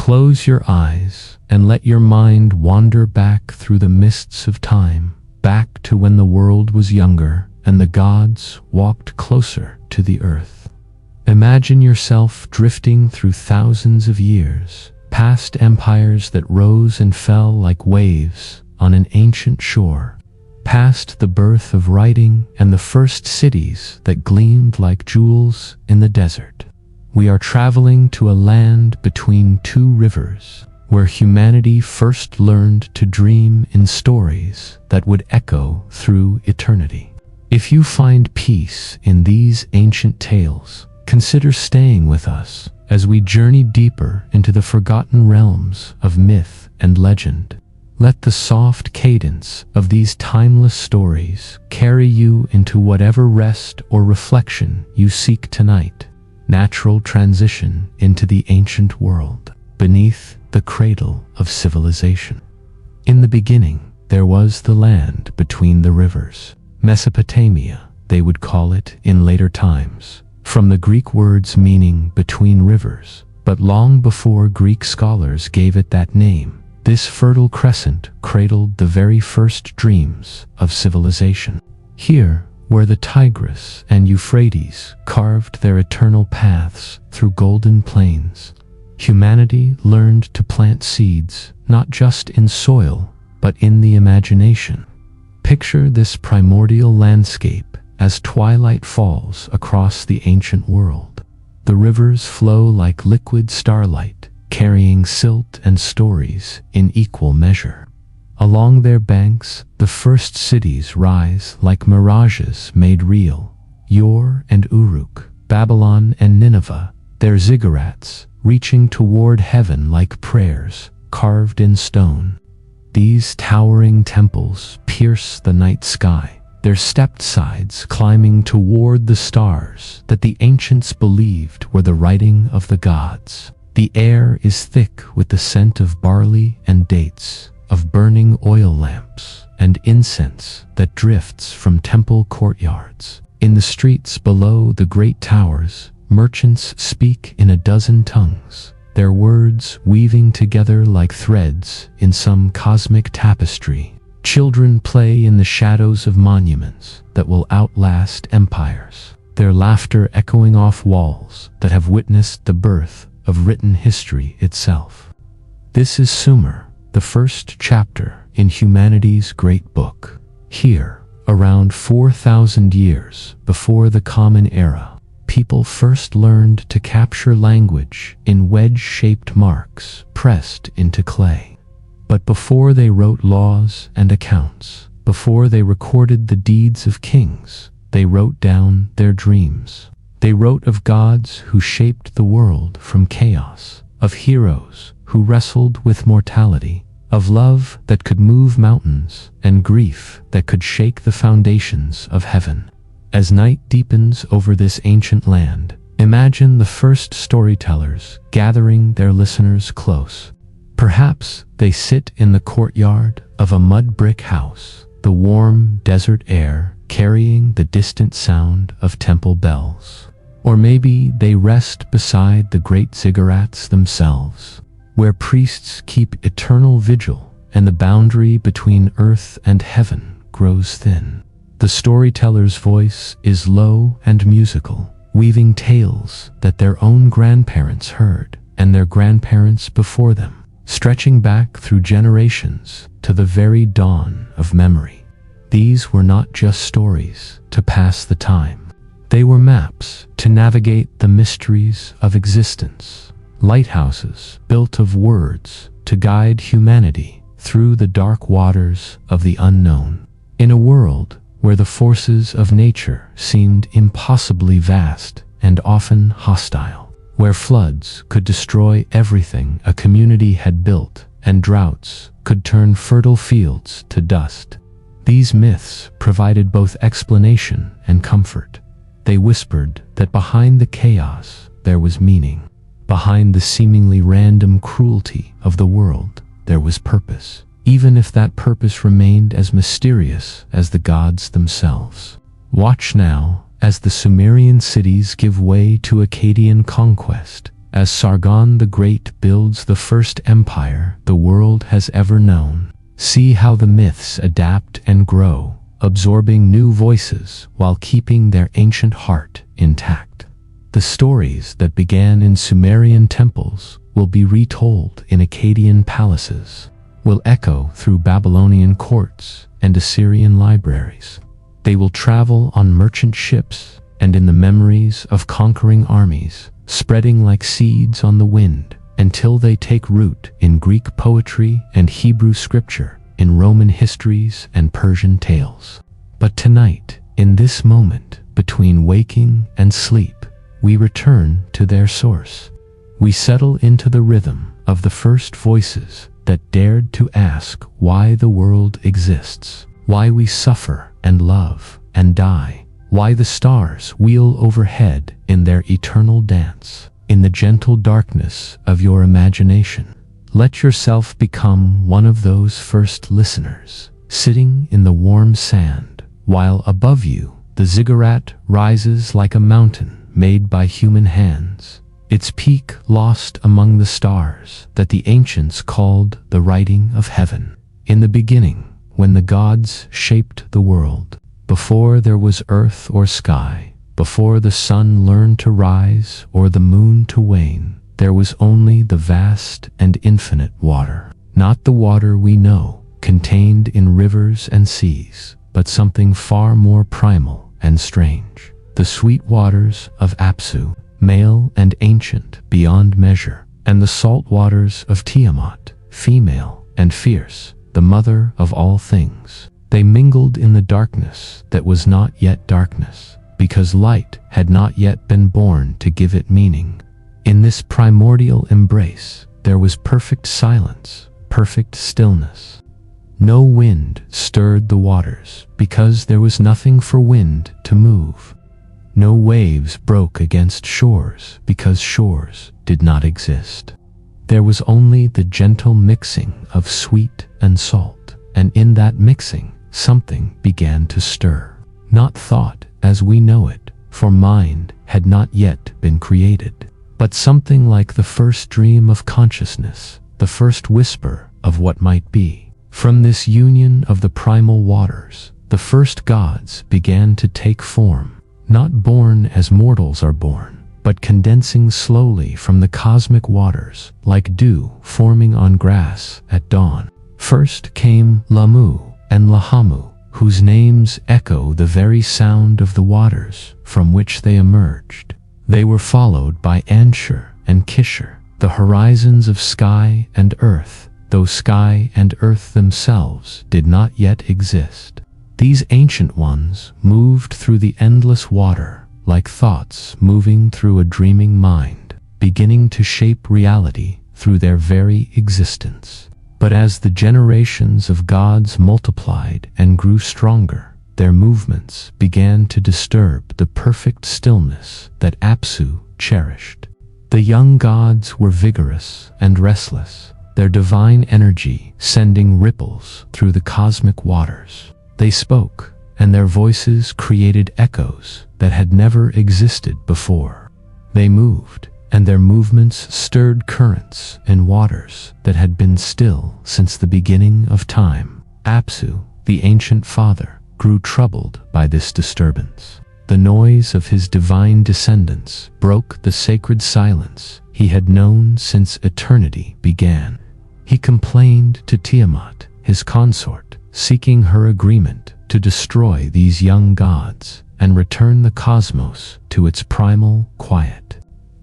Close your eyes and let your mind wander back through the mists of time, back to when the world was younger and the gods walked closer to the earth. Imagine yourself drifting through thousands of years, past empires that rose and fell like waves on an ancient shore, past the birth of writing and the first cities that gleamed like jewels in the desert. We are traveling to a land between two rivers, where humanity first learned to dream in stories that would echo through eternity. If you find peace in these ancient tales, consider staying with us as we journey deeper into the forgotten realms of myth and legend. Let the soft cadence of these timeless stories carry you into whatever rest or reflection you seek tonight. Natural transition into the ancient world, beneath the cradle of civilization. In the beginning, there was the land between the rivers. Mesopotamia, they would call it in later times, from the Greek words meaning between rivers. But long before Greek scholars gave it that name, this fertile crescent cradled the very first dreams of civilization. Here, where the Tigris and Euphrates carved their eternal paths through golden plains, humanity learned to plant seeds not just in soil, but in the imagination. Picture this primordial landscape as twilight falls across the ancient world. The rivers flow like liquid starlight, carrying silt and stories in equal measure. Along their banks, the first cities rise like mirages made real. Ur and Uruk, Babylon and Nineveh, their ziggurats reaching toward heaven like prayers carved in stone. These towering temples pierce the night sky, their stepped sides climbing toward the stars that the ancients believed were the writing of the gods. The air is thick with the scent of barley and dates, of burning oil lamps and incense that drifts from temple courtyards. In the streets below the great towers, merchants speak in a dozen tongues, their words weaving together like threads in some cosmic tapestry. Children play in the shadows of monuments that will outlast empires, their laughter echoing off walls that have witnessed the birth of written history itself. This is Sumer, the first chapter in humanity's great book. Here, around 4,000 years before the Common Era, people first learned to capture language in wedge-shaped marks pressed into clay. But before they wrote laws and accounts, before they recorded the deeds of kings, they wrote down their dreams. They wrote of gods who shaped the world from chaos, of heroes who wrestled with mortality, of love that could move mountains and grief that could shake the foundations of heaven. As night deepens over this ancient land, imagine the first storytellers gathering their listeners close. Perhaps they sit in the courtyard of a mud brick house, the warm desert air carrying the distant sound of temple bells. Or maybe they rest beside the great ziggurats themselves, where priests keep eternal vigil and the boundary between earth and heaven grows thin. The storyteller's voice is low and musical, weaving tales that their own grandparents heard and their grandparents before them, stretching back through generations to the very dawn of memory. These were not just stories to pass the time. They were maps to navigate the mysteries of existence, lighthouses built of words to guide humanity through the dark waters of the unknown. In a world where the forces of nature seemed impossibly vast and often hostile, where floods could destroy everything a community had built and droughts could turn fertile fields to dust, these myths provided both explanation and comfort. They whispered that behind the chaos there was meaning. Behind the seemingly random cruelty of the world, there was purpose, even if that purpose remained as mysterious as the gods themselves. Watch now as the Sumerian cities give way to Akkadian conquest, as Sargon the Great builds the first empire the world has ever known. See how the myths adapt and grow, absorbing new voices while keeping their ancient heart intact. The stories that began in Sumerian temples will be retold in Akkadian palaces, will echo through Babylonian courts and Assyrian libraries. They will travel on merchant ships and in the memories of conquering armies, spreading like seeds on the wind until they take root in Greek poetry and Hebrew scripture, in Roman histories and Persian tales. But tonight, in this moment between waking and sleep, we return to their source. We settle into the rhythm of the first voices that dared to ask why the world exists, why we suffer and love and die, why the stars wheel overhead in their eternal dance. In the gentle darkness of your imagination, let yourself become one of those first listeners, sitting in the warm sand, while above you the ziggurat rises like a mountain made by human hands, its peak lost among the stars that the ancients called the writing of heaven. In the beginning, when the gods shaped the world, before there was earth or sky, before the sun learned to rise or the moon to wane, there was only the vast and infinite water. Not the water we know, contained in rivers and seas, but something far more primal and strange. The sweet waters of Apsu, male and ancient beyond measure, and the salt waters of Tiamat, female and fierce, the mother of all things. They mingled in the darkness that was not yet darkness, because light had not yet been born to give it meaning. In this primordial embrace, there was perfect silence, perfect stillness. No wind stirred the waters, because there was nothing for wind to move. No waves broke against shores, because shores did not exist. There was only the gentle mixing of sweet and salt, and in that mixing, something began to stir. Not thought as we know it, for mind had not yet been created, but something like the first dream of consciousness, the first whisper of what might be. From this union of the primal waters, the first gods began to take form, not born as mortals are born, but condensing slowly from the cosmic waters, like dew forming on grass at dawn. First came Lamu and Lahamu, whose names echo the very sound of the waters from which they emerged. They were followed by Anshur and Kishar, the horizons of sky and earth, though sky and earth themselves did not yet exist. These ancient ones moved through the endless water like thoughts moving through a dreaming mind, beginning to shape reality through their very existence. But as the generations of gods multiplied and grew stronger, their movements began to disturb the perfect stillness that Apsu cherished. The young gods were vigorous and restless, their divine energy sending ripples through the cosmic waters. They spoke, and their voices created echoes that had never existed before. They moved, and their movements stirred currents in waters that had been still since the beginning of time. Apsu, the ancient father, grew troubled by this disturbance. The noise of his divine descendants broke the sacred silence he had known since eternity began. He complained to Tiamat, his consort, seeking her agreement to destroy these young gods and return the cosmos to its primal quiet.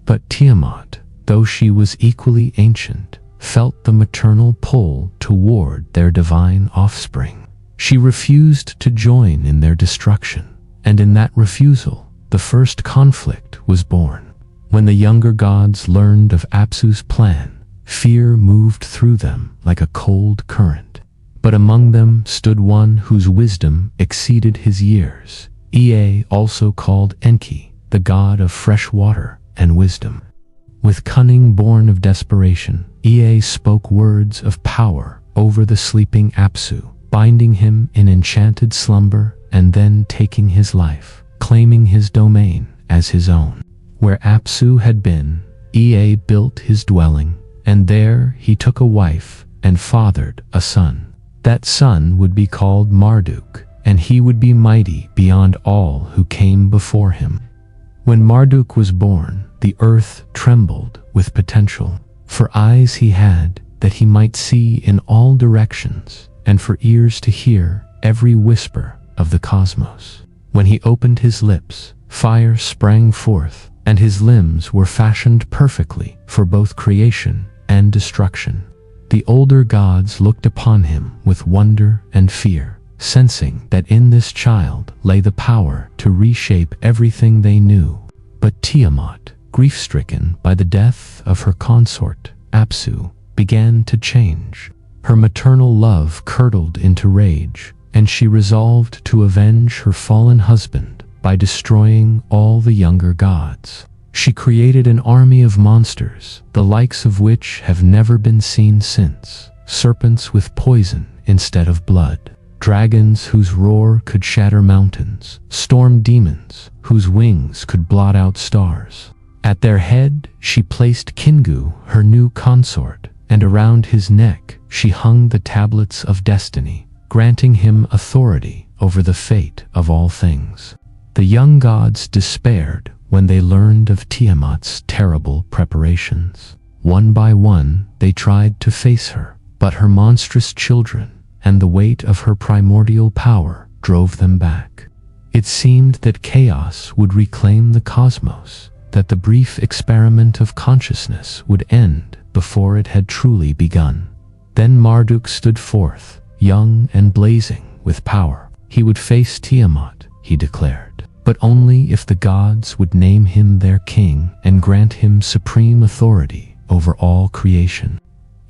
But Tiamat, though she was equally ancient, felt the maternal pull toward their divine offspring. She refused to join in their destruction, and in that refusal, the first conflict was born. When the younger gods learned of Apsu's plan, fear moved through them like a cold current. But among them stood one whose wisdom exceeded his years, Ea, also called Enki, the god of fresh water and wisdom. With cunning born of desperation, Ea spoke words of power over the sleeping Apsu, binding him in enchanted slumber and then taking his life, claiming his domain as his own. Where Apsu had been, Ea built his dwelling, and there he took a wife and fathered a son. That son would be called Marduk, and he would be mighty beyond all who came before him. When Marduk was born, the earth trembled with potential. For eyes he had, that he might see in all directions, and for ears to hear every whisper of the cosmos. When he opened his lips, fire sprang forth, and his limbs were fashioned perfectly for both creation and destruction. The older gods looked upon him with wonder and fear, sensing that in this child lay the power to reshape everything they knew. But Tiamat, grief-stricken by the death of her consort, Apsu, began to change. Her maternal love curdled into rage, and she resolved to avenge her fallen husband by destroying all the younger gods. She created an army of monsters, the likes of which have never been seen since. Serpents with poison instead of blood, dragons whose roar could shatter mountains, storm demons whose wings could blot out stars. At their head, she placed Kingu, her new consort, and around his neck she hung the tablets of destiny, granting him authority over the fate of all things. The young gods despaired when they learned of Tiamat's terrible preparations. One by one, they tried to face her, but her monstrous children and the weight of her primordial power drove them back. It seemed that chaos would reclaim the cosmos, that the brief experiment of consciousness would end before it had truly begun. Then Marduk stood forth, young and blazing with power. He would face Tiamat, he declared, but only if the gods would name him their king and grant him supreme authority over all creation.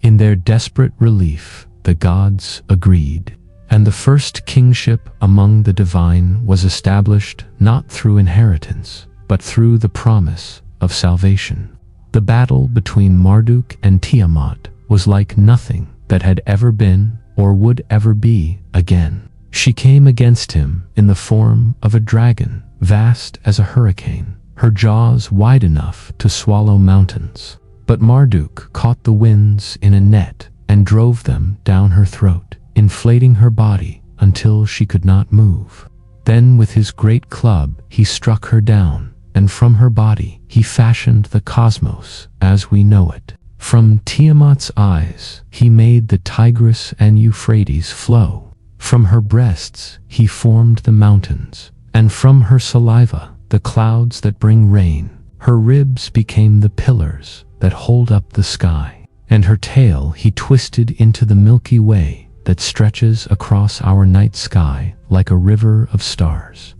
In their desperate relief, the gods agreed, and the first kingship among the divine was established not through inheritance, but through the promise of salvation. The battle between Marduk and Tiamat was like nothing that had ever been or would ever be again. She came against him in the form of a dragon, vast as a hurricane, her jaws wide enough to swallow mountains. But Marduk caught the winds in a net and drove them down her throat, inflating her body until she could not move. Then with his great club he struck her down, and from her body he fashioned the cosmos as we know it. From Tiamat's eyes he made the Tigris and Euphrates flow. From her breasts he formed the mountains, and from her saliva the clouds that bring rain. Her ribs became the pillars that hold up the sky, and her tail he twisted into the Milky Way that stretches across our night sky like a river of stars.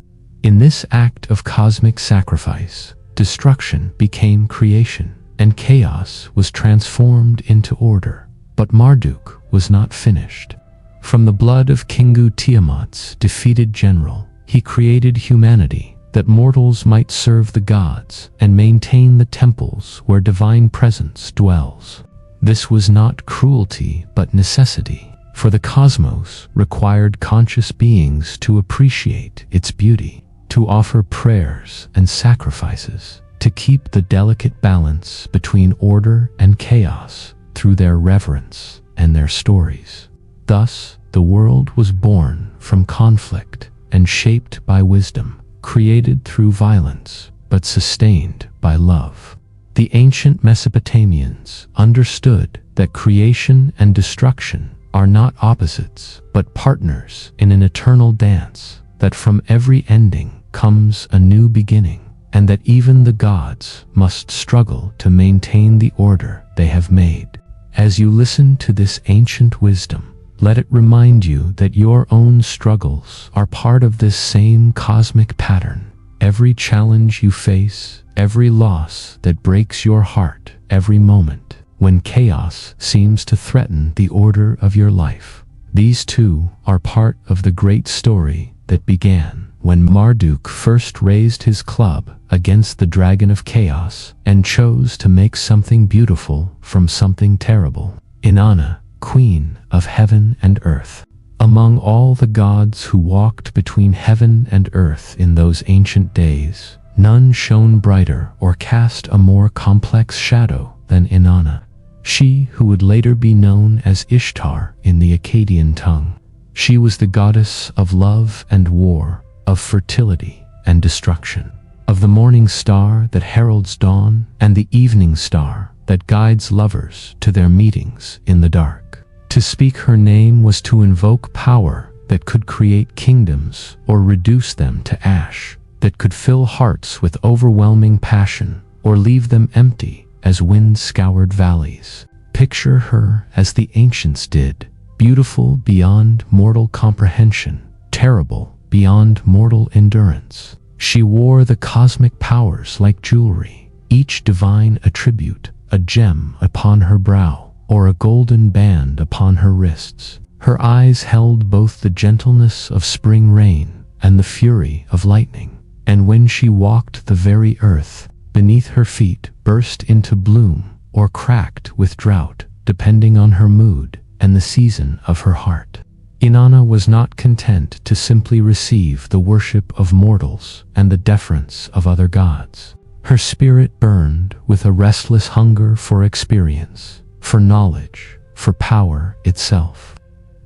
In this act of cosmic sacrifice, destruction became creation, and chaos was transformed into order. But Marduk was not finished. From the blood of Kingu, Tiamat's defeated general, he created humanity, that mortals might serve the gods and maintain the temples where divine presence dwells. This was not cruelty but necessity, for the cosmos required conscious beings to appreciate its beauty, to offer prayers and sacrifices, to keep the delicate balance between order and chaos through their reverence and their stories. Thus, the world was born from conflict and shaped by wisdom, created through violence but sustained by love. The ancient Mesopotamians understood that creation and destruction are not opposites but partners in an eternal dance, that from every ending comes a new beginning, and that even the gods must struggle to maintain the order they have made. As you listen to this ancient wisdom, let it remind you that your own struggles are part of this same cosmic pattern. Every challenge you face, every loss that breaks your heart, every moment when chaos seems to threaten the order of your life, these too are part of the great story that began when Marduk first raised his club against the dragon of chaos and chose to make something beautiful from something terrible. Inanna, queen of heaven and earth. Among all the gods who walked between heaven and earth in those ancient days, None shone brighter or cast a more complex shadow than Inanna, she who would later be known as Ishtar in the Akkadian tongue. She was the goddess of love and war, of fertility and destruction, of the morning star that heralds dawn and the evening star that guides lovers to their meetings in the dark. To speak her name was to invoke power that could create kingdoms or reduce them to ash, that could fill hearts with overwhelming passion or leave them empty as wind-scoured valleys. Picture her as the ancients did, beautiful beyond mortal comprehension, terrible beyond mortal endurance. She wore the cosmic powers like jewelry, each divine attribute, a gem upon her brow or a golden band upon her wrists. Her eyes held both the gentleness of spring rain and the fury of lightning, and when she walked, the very earth beneath her feet burst into bloom or cracked with drought, depending on her mood and the season of her heart. Inanna was not content to simply receive the worship of mortals and the deference of other gods. Her spirit burned with a restless hunger for experience, for knowledge, for power itself.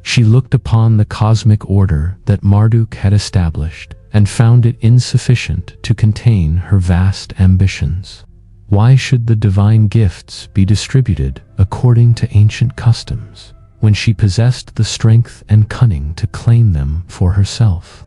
She looked upon the cosmic order that Marduk had established and found it insufficient to contain her vast ambitions. Why should the divine gifts be distributed according to ancient customs, when she possessed the strength and cunning to claim them for herself?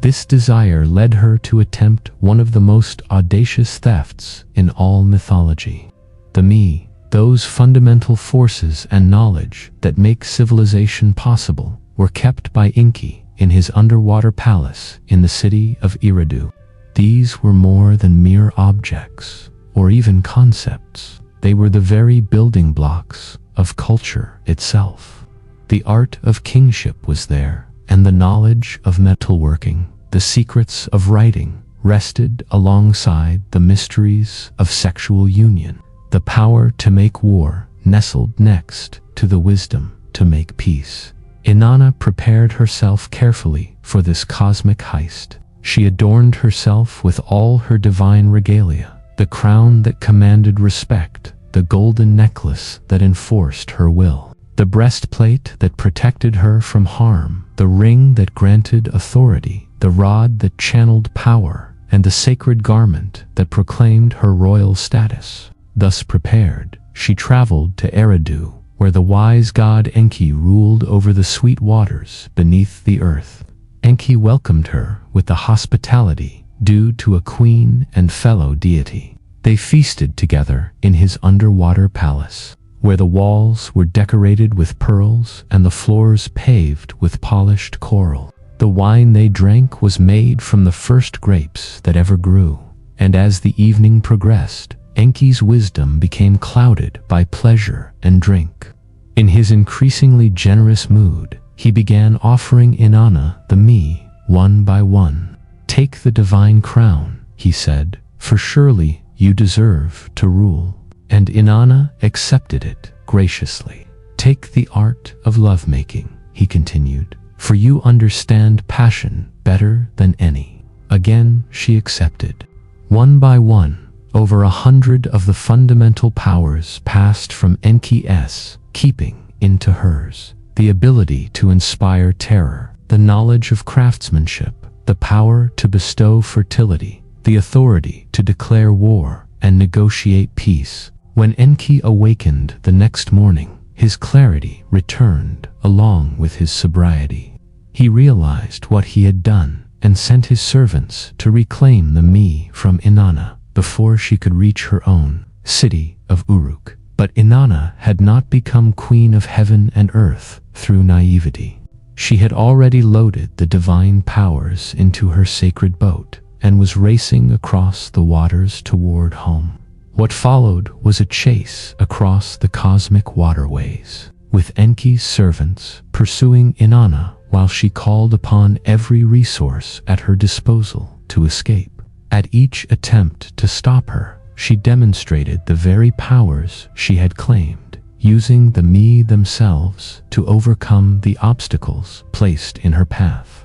This desire led her to attempt one of the most audacious thefts in all mythology. The me, those fundamental forces and knowledge that make civilization possible, were kept by Enki in his underwater palace in the city of Eridu. These were more than mere objects or even concepts. They were the very building blocks of culture itself. The art of kingship was there, and the knowledge of metalworking, the secrets of writing, rested alongside the mysteries of sexual union. The power to make war nestled next to the wisdom to make peace. Inanna prepared herself carefully for this cosmic heist. She adorned herself with all her divine regalia, the crown that commanded respect, the golden necklace that enforced her will, the breastplate that protected her from harm, the ring that granted authority, the rod that channeled power, and the sacred garment that proclaimed her royal status. Thus prepared, she traveled to Eridu, where the wise god Enki ruled over the sweet waters beneath the earth. Enki welcomed her with the hospitality due to a queen and fellow deity. They feasted together in his underwater palace, where the walls were decorated with pearls and the floors paved with polished coral. The wine they drank was made from the first grapes that ever grew, and as the evening progressed, Enki's wisdom became clouded by pleasure and drink. In his increasingly generous mood, he began offering Inanna the me, one by one. "Take the divine crown," he said, "for surely you deserve to rule." And Inanna accepted it graciously. "Take the art of lovemaking," he continued, "for you understand passion better than any." Again she accepted. One by one, over 100 of the fundamental powers passed from Enki's keeping into hers. The ability to inspire terror, the knowledge of craftsmanship, the power to bestow fertility, the authority to declare war and negotiate peace. When Enki awakened the next morning, his clarity returned along with his sobriety. He realized what he had done and sent his servants to reclaim the me from Inanna before she could reach her own city of Uruk. But Inanna had not become queen of heaven and earth through naivety. She had already loaded the divine powers into her sacred boat and was racing across the waters toward home. What followed was a chase across the cosmic waterways, with Enki's servants pursuing Inanna while she called upon every resource at her disposal to escape. At each attempt to stop her, she demonstrated the very powers she had claimed, using the me themselves to overcome the obstacles placed in her path.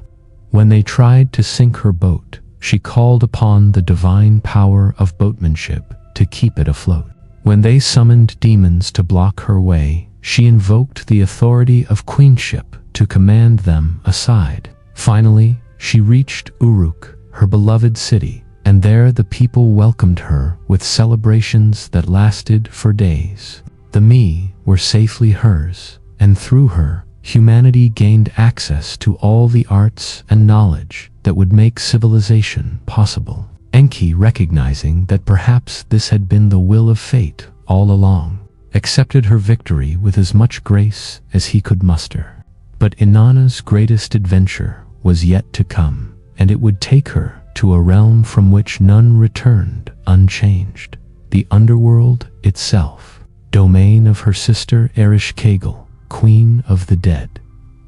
When they tried to sink her boat, she called upon the divine power of boatmanship to keep it afloat. When they summoned demons to block her way, she invoked the authority of queenship to command them aside. Finally, she reached Uruk, her beloved city, and there the people welcomed her with celebrations that lasted for days. The Me were safely hers, and through her, humanity gained access to all the arts and knowledge that would make civilization possible. Enki, recognizing that perhaps this had been the will of fate all along, accepted her victory with as much grace as he could muster. But Inanna's greatest adventure was yet to come, and it would take her to a realm from which none returned unchanged, the Underworld itself, domain of her sister Ereshkigal, Queen of the Dead.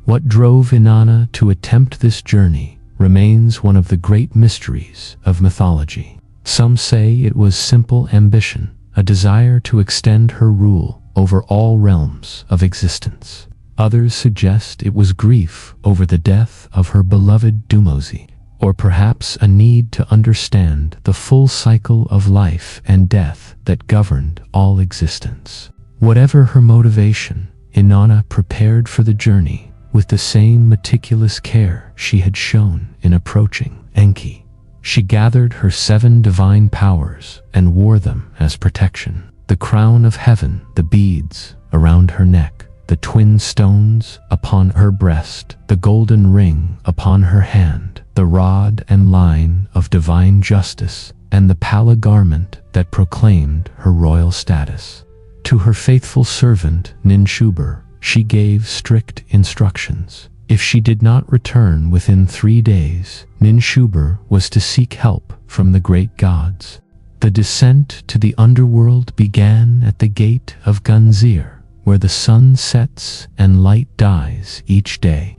What drove Inanna to attempt this journey remains one of the great mysteries of mythology. Some say it was simple ambition, a desire to extend her rule over all realms of existence. Others suggest it was grief over the death of her beloved Dumuzi, or perhaps a need to understand the full cycle of life and death that governed all existence. Whatever her motivation, Inanna prepared for the journey with the same meticulous care she had shown in approaching Enki. She gathered her 7 divine powers and wore them as protection. The crown of heaven, the beads around her neck, the twin stones upon her breast, the golden ring upon her hand, the rod and line of divine justice, and the pala garment that proclaimed her royal status. To her faithful servant Ninshubur, she gave strict instructions. If she did not return within 3 days, Ninshubur was to seek help from the great gods. The descent to the underworld began at the gate of Gunzir, where the sun sets and light dies each day.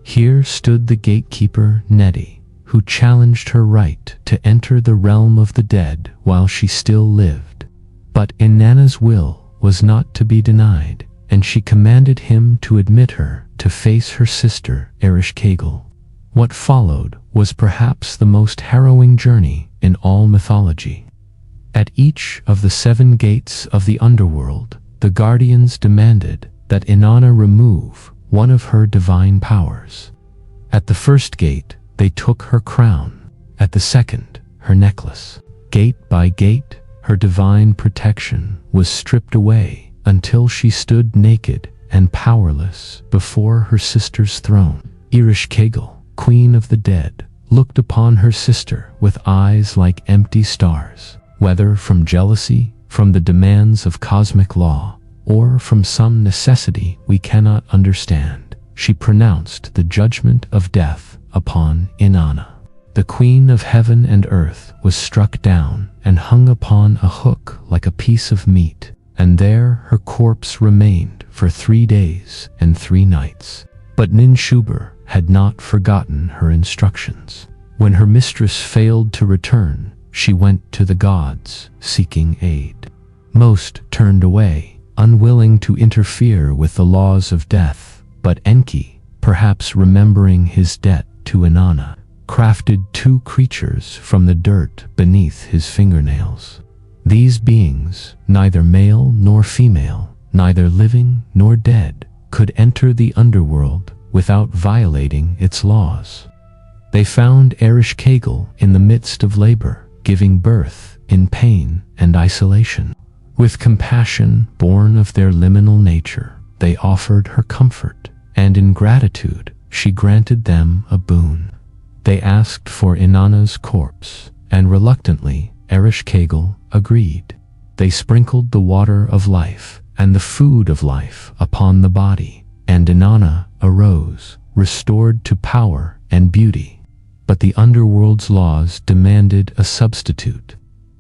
Here stood the gatekeeper Nedi, who challenged her right to enter the realm of the dead while she still lived. But Inanna's will was not to be denied, and she commanded him to admit her to face her sister Ereshkigal. What followed was perhaps the most harrowing journey in all mythology. At each of the 7 gates of the underworld, the guardians demanded that Inanna remove one of her divine powers. At the first gate, they took her crown. At the second, her necklace. Gate by gate, her divine protection was stripped away until she stood naked and powerless before her sister's throne. Ereshkigal, Queen of the Dead, looked upon her sister with eyes like empty stars. Whether from jealousy, from the demands of cosmic law, or from some necessity we cannot understand, she pronounced the judgment of death upon Inanna. The Queen of Heaven and Earth was struck down and hung upon a hook like a piece of meat, and there her corpse remained for 3 days and 3 nights. But Ninshubur had not forgotten her instructions. When her mistress failed to return, she went to the gods, seeking aid. Most turned away, unwilling to interfere with the laws of death, but Enki, perhaps remembering his debt to Inanna, crafted 2 creatures from the dirt beneath his fingernails. These beings, neither male nor female, neither living nor dead, could enter the underworld without violating its laws. They found Ereshkigal in the midst of labor, giving birth in pain and isolation. With compassion born of their liminal nature, they offered her comfort, and in gratitude, she granted them a boon. They asked for Inanna's corpse, and reluctantly, Ereshkigal agreed. They sprinkled the water of life and the food of life upon the body, and Inanna arose, restored to power and beauty. But the underworld's laws demanded a substitute.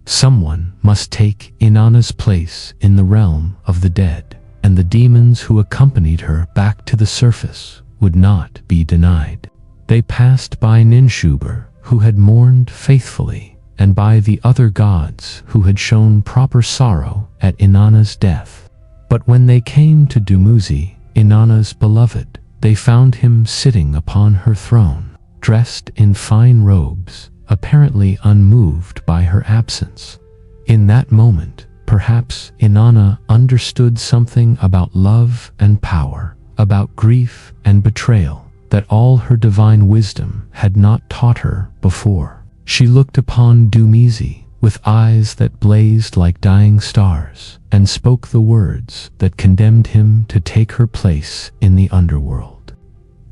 Someone must take Inanna's place in the realm of the dead, and the demons who accompanied her back to the surface would not be denied. They passed by Ninshubur, who had mourned faithfully, and by the other gods who had shown proper sorrow at Inanna's death. But when they came to Dumuzi, Inanna's beloved, they found him sitting upon her throne, dressed in fine robes apparently unmoved by her absence. In that moment, perhaps Inanna understood something about love and power, about grief and betrayal, that all her divine wisdom had not taught her before. She looked upon Dumuzi with eyes that blazed like dying stars, and spoke the words that condemned him to take her place in the underworld.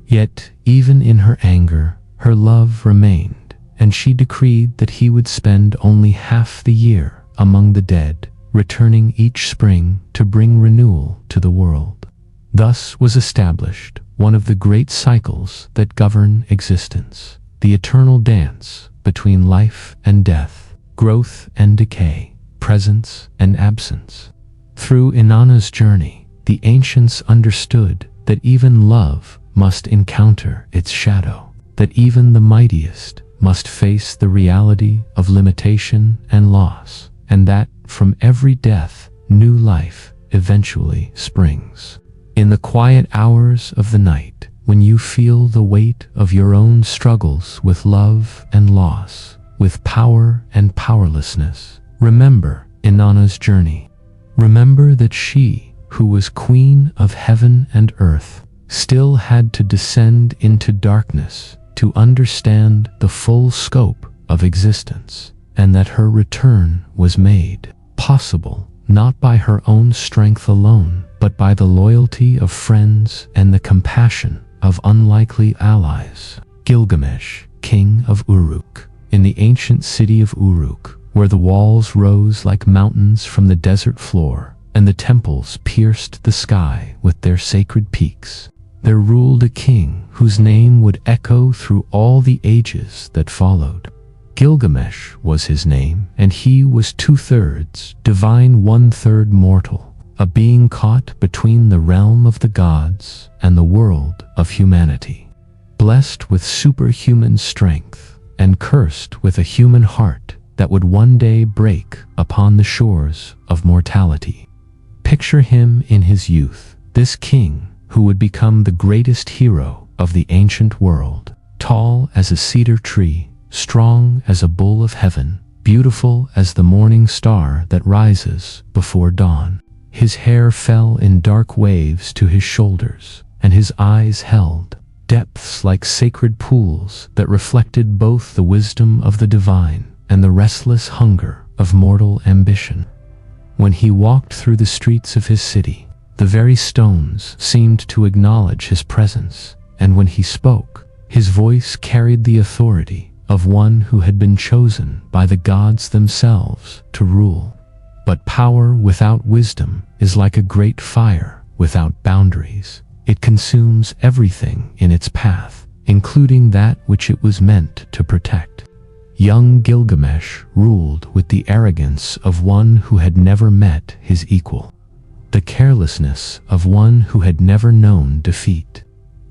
Yet, even in her anger, her love remained, and she decreed that he would spend only half the year among the dead, returning each spring to bring renewal to the world. Thus was established one of the great cycles that govern existence, the eternal dance between life and death, growth and decay, presence and absence. Through Inanna's journey, the ancients understood that even love must encounter its shadow, that even the mightiest must face the reality of limitation and loss, and that from every death, new life eventually springs. In the quiet hours of the night, when you feel the weight of your own struggles with love and loss, with power and powerlessness, remember Inanna's journey. Remember that she, who was queen of heaven and earth, still had to descend into darkness to understand the full scope of existence, and that her return was made possible not by her own strength alone, but by the loyalty of friends and the compassion of unlikely allies. Gilgamesh, king of Uruk. In the ancient city of Uruk, where the walls rose like mountains from the desert floor, and the temples pierced the sky with their sacred peaks, there ruled a king whose name would echo through all the ages that followed. Gilgamesh was his name, and he was 2/3 divine, 1/3 mortal, a being caught between the realm of the gods and the world of humanity. Blessed with superhuman strength, and cursed with a human heart that would one day break upon the shores of mortality. Picture him in his youth, this king who would become the greatest hero of the ancient world, tall as a cedar tree, strong as a bull of heaven, beautiful as the morning star that rises before dawn. His hair fell in dark waves to his shoulders, and his eyes held depths like sacred pools that reflected both the wisdom of the divine and the restless hunger of mortal ambition. When he walked through the streets of his city, the very stones seemed to acknowledge his presence, and when he spoke, his voice carried the authority of one who had been chosen by the gods themselves to rule. But power without wisdom is like a great fire without boundaries. It consumes everything in its path, including that which it was meant to protect. Young Gilgamesh ruled with the arrogance of one who had never met his equal, the carelessness of one who had never known defeat.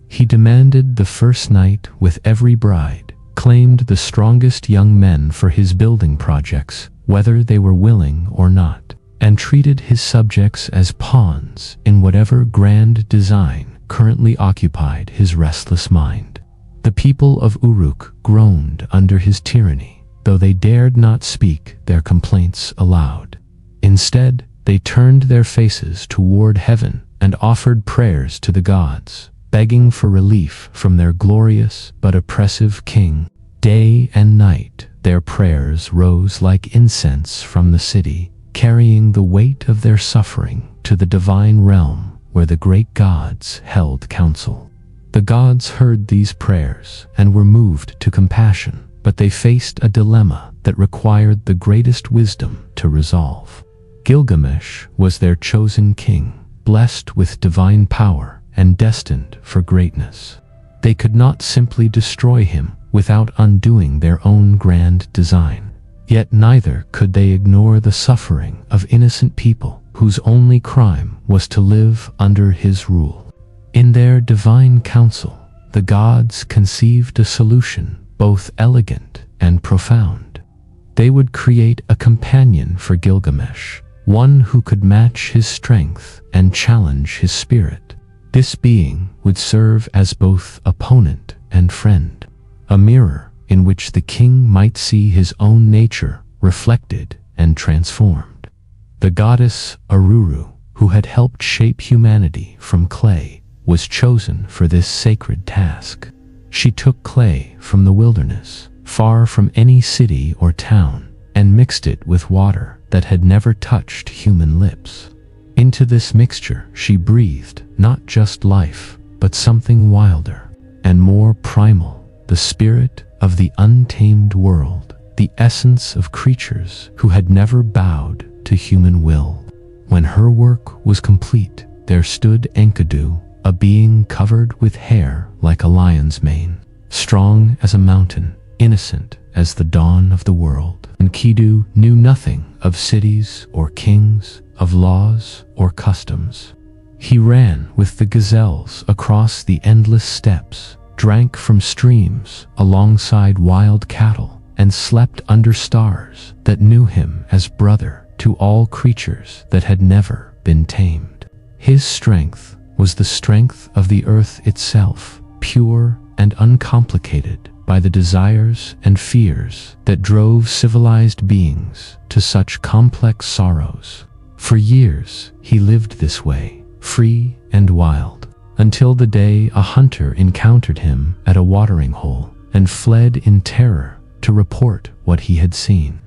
He demanded the first night with every bride, claimed the strongest young men for his building projects, whether they were willing or not, and treated his subjects as pawns in whatever grand design currently occupied his restless mind. The people of Uruk groaned under his tyranny, though they dared not speak their complaints aloud. Instead, they turned their faces toward heaven and offered prayers to the gods, begging for relief from their glorious but oppressive king. Day and night, their prayers rose like incense from the city, carrying the weight of their suffering to the divine realm where the great gods held council. The gods heard these prayers and were moved to compassion, but they faced a dilemma that required the greatest wisdom to resolve. Gilgamesh was their chosen king, blessed with divine power and destined for greatness. They could not simply destroy him without undoing their own grand design. Yet neither could they ignore the suffering of innocent people whose only crime was to live under his rule. In their divine council, the gods conceived a solution both elegant and profound. They would create a companion for Gilgamesh, one who could match his strength and challenge his spirit. This being would serve as both opponent and friend, a mirror in which the king might see his own nature reflected and transformed. The goddess Aruru, who had helped shape humanity from clay, was chosen for this sacred task. She took clay from the wilderness, far from any city or town, and mixed it with water that had never touched human lips. Into this mixture she breathed not just life, but something wilder and more primal, the spirit of the untamed world, the essence of creatures who had never bowed to human will. When her work was complete, there stood Enkidu, a being covered with hair like a lion's mane, strong as a mountain, innocent as the dawn of the world. Enkidu knew nothing of cities or kings, of laws or customs. He ran with the gazelles across the endless steppes, drank from streams alongside wild cattle, and slept under stars that knew him as brother to all creatures that had never been tamed. His strength was the strength of the earth itself, pure and uncomplicated by the desires and fears that drove civilized beings to such complex sorrows. For years he lived this way, free and wild, until the day a hunter encountered him at a watering hole and fled in terror to report what he had seen.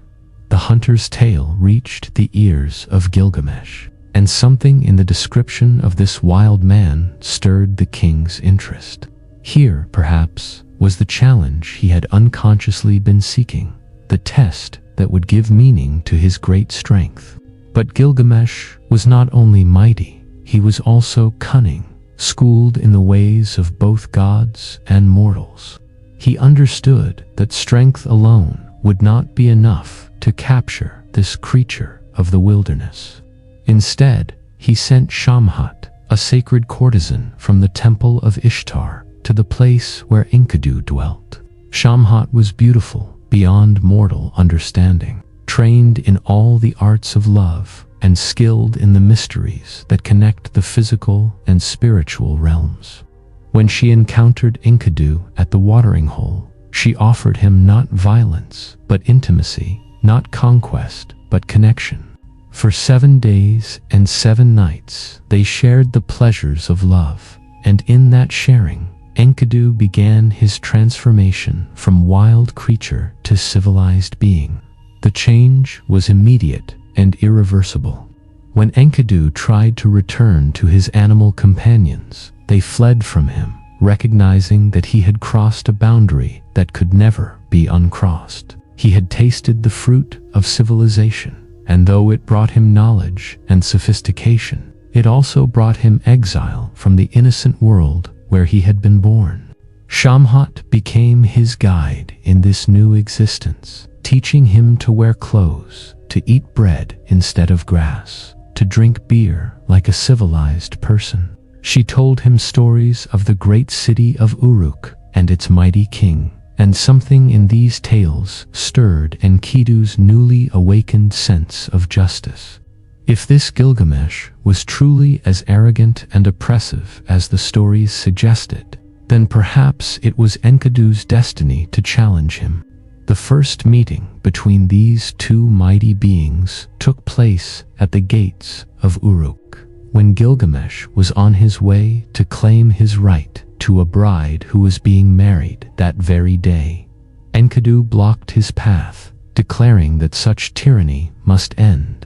The hunter's tale reached the ears of Gilgamesh, and something in the description of this wild man stirred the king's interest. Here, perhaps, was the challenge he had unconsciously been seeking, the test that would give meaning to his great strength. But Gilgamesh was not only mighty, he was also cunning, schooled in the ways of both gods and mortals. He understood that strength alone would not be enough to capture this creature of the wilderness. Instead, he sent Shamhat, a sacred courtesan from the temple of Ishtar, to the place where Enkidu dwelt. Shamhat was beautiful beyond mortal understanding, trained in all the arts of love, and skilled in the mysteries that connect the physical and spiritual realms. When she encountered Enkidu at the watering hole, she offered him not violence, but intimacy, not conquest, but connection. For 7 days and 7 nights, they shared the pleasures of love, and in that sharing, Enkidu began his transformation from wild creature to civilized being. The change was immediate and irreversible. When Enkidu tried to return to his animal companions, they fled from him, recognizing that he had crossed a boundary that could never be uncrossed. He had tasted the fruit of civilization, and though it brought him knowledge and sophistication, it also brought him exile from the innocent world where he had been born. Shamhat became his guide in this new existence, teaching him to wear clothes, to eat bread instead of grass, to drink beer like a civilized person. She told him stories of the great city of Uruk and its mighty king, and something in these tales stirred Enkidu's newly awakened sense of justice. If this Gilgamesh was truly as arrogant and oppressive as the stories suggested, then perhaps it was Enkidu's destiny to challenge him. The first meeting between these two mighty beings took place at the gates of Uruk, when Gilgamesh was on his way to claim his right to a bride who was being married that very day. Enkidu blocked his path, declaring that such tyranny must end.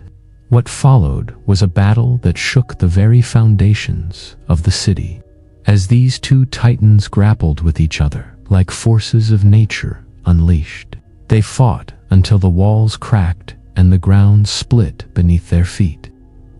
What followed was a battle that shook the very foundations of the city. As these two titans grappled with each other like forces of nature unleashed, they fought until the walls cracked and the ground split beneath their feet.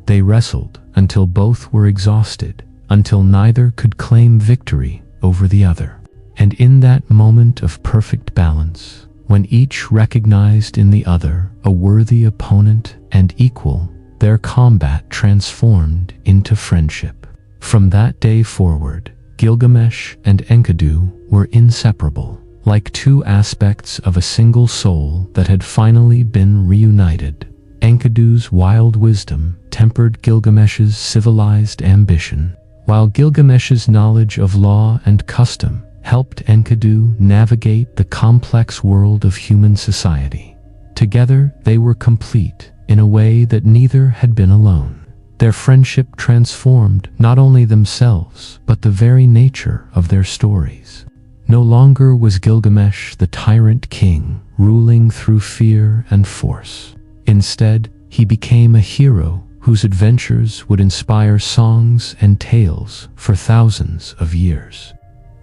They wrestled until both were exhausted, until neither could claim victory over the other. And in that moment of perfect balance, when each recognized in the other a worthy opponent and equal, their combat transformed into friendship. From that day forward, Gilgamesh and Enkidu were inseparable, like two aspects of a single soul that had finally been reunited. Enkidu's wild wisdom tempered Gilgamesh's civilized ambition, while Gilgamesh's knowledge of law and custom helped Enkidu navigate the complex world of human society. Together, they were complete in a way that neither had been alone. Their friendship transformed not only themselves, but the very nature of their stories. No longer was Gilgamesh the tyrant king, ruling through fear and force. Instead, he became a hero whose adventures would inspire songs and tales for thousands of years.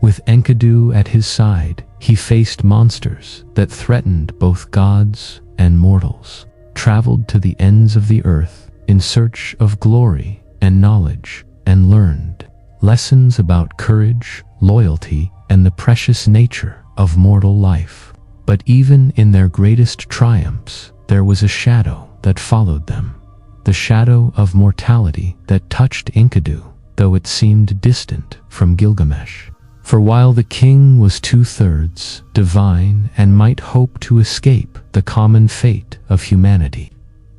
With Enkidu at his side, he faced monsters that threatened both gods and mortals, traveled to the ends of the earth in search of glory and knowledge, and learned lessons about courage, loyalty, and the precious nature of mortal life. But even in their greatest triumphs, there was a shadow that followed them. The shadow of mortality that touched Enkidu, though it seemed distant from Gilgamesh. For while the king was 2/3 divine and might hope to escape the common fate of humanity,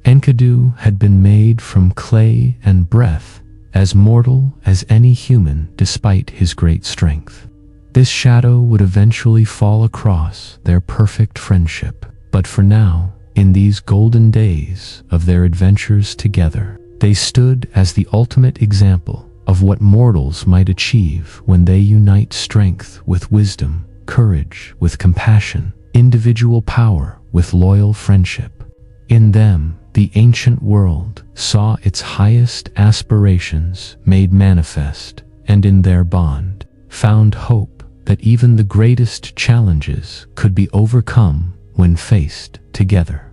Enkidu had been made from clay and breath, as mortal as any human despite his great strength. This shadow would eventually fall across their perfect friendship, but for now, in these golden days of their adventures together, they stood as the ultimate example of what mortals might achieve when they unite strength with wisdom, courage with compassion, individual power with loyal friendship. In them, the ancient world saw its highest aspirations made manifest, and in their bond, found hope that even the greatest challenges could be overcome when faced together.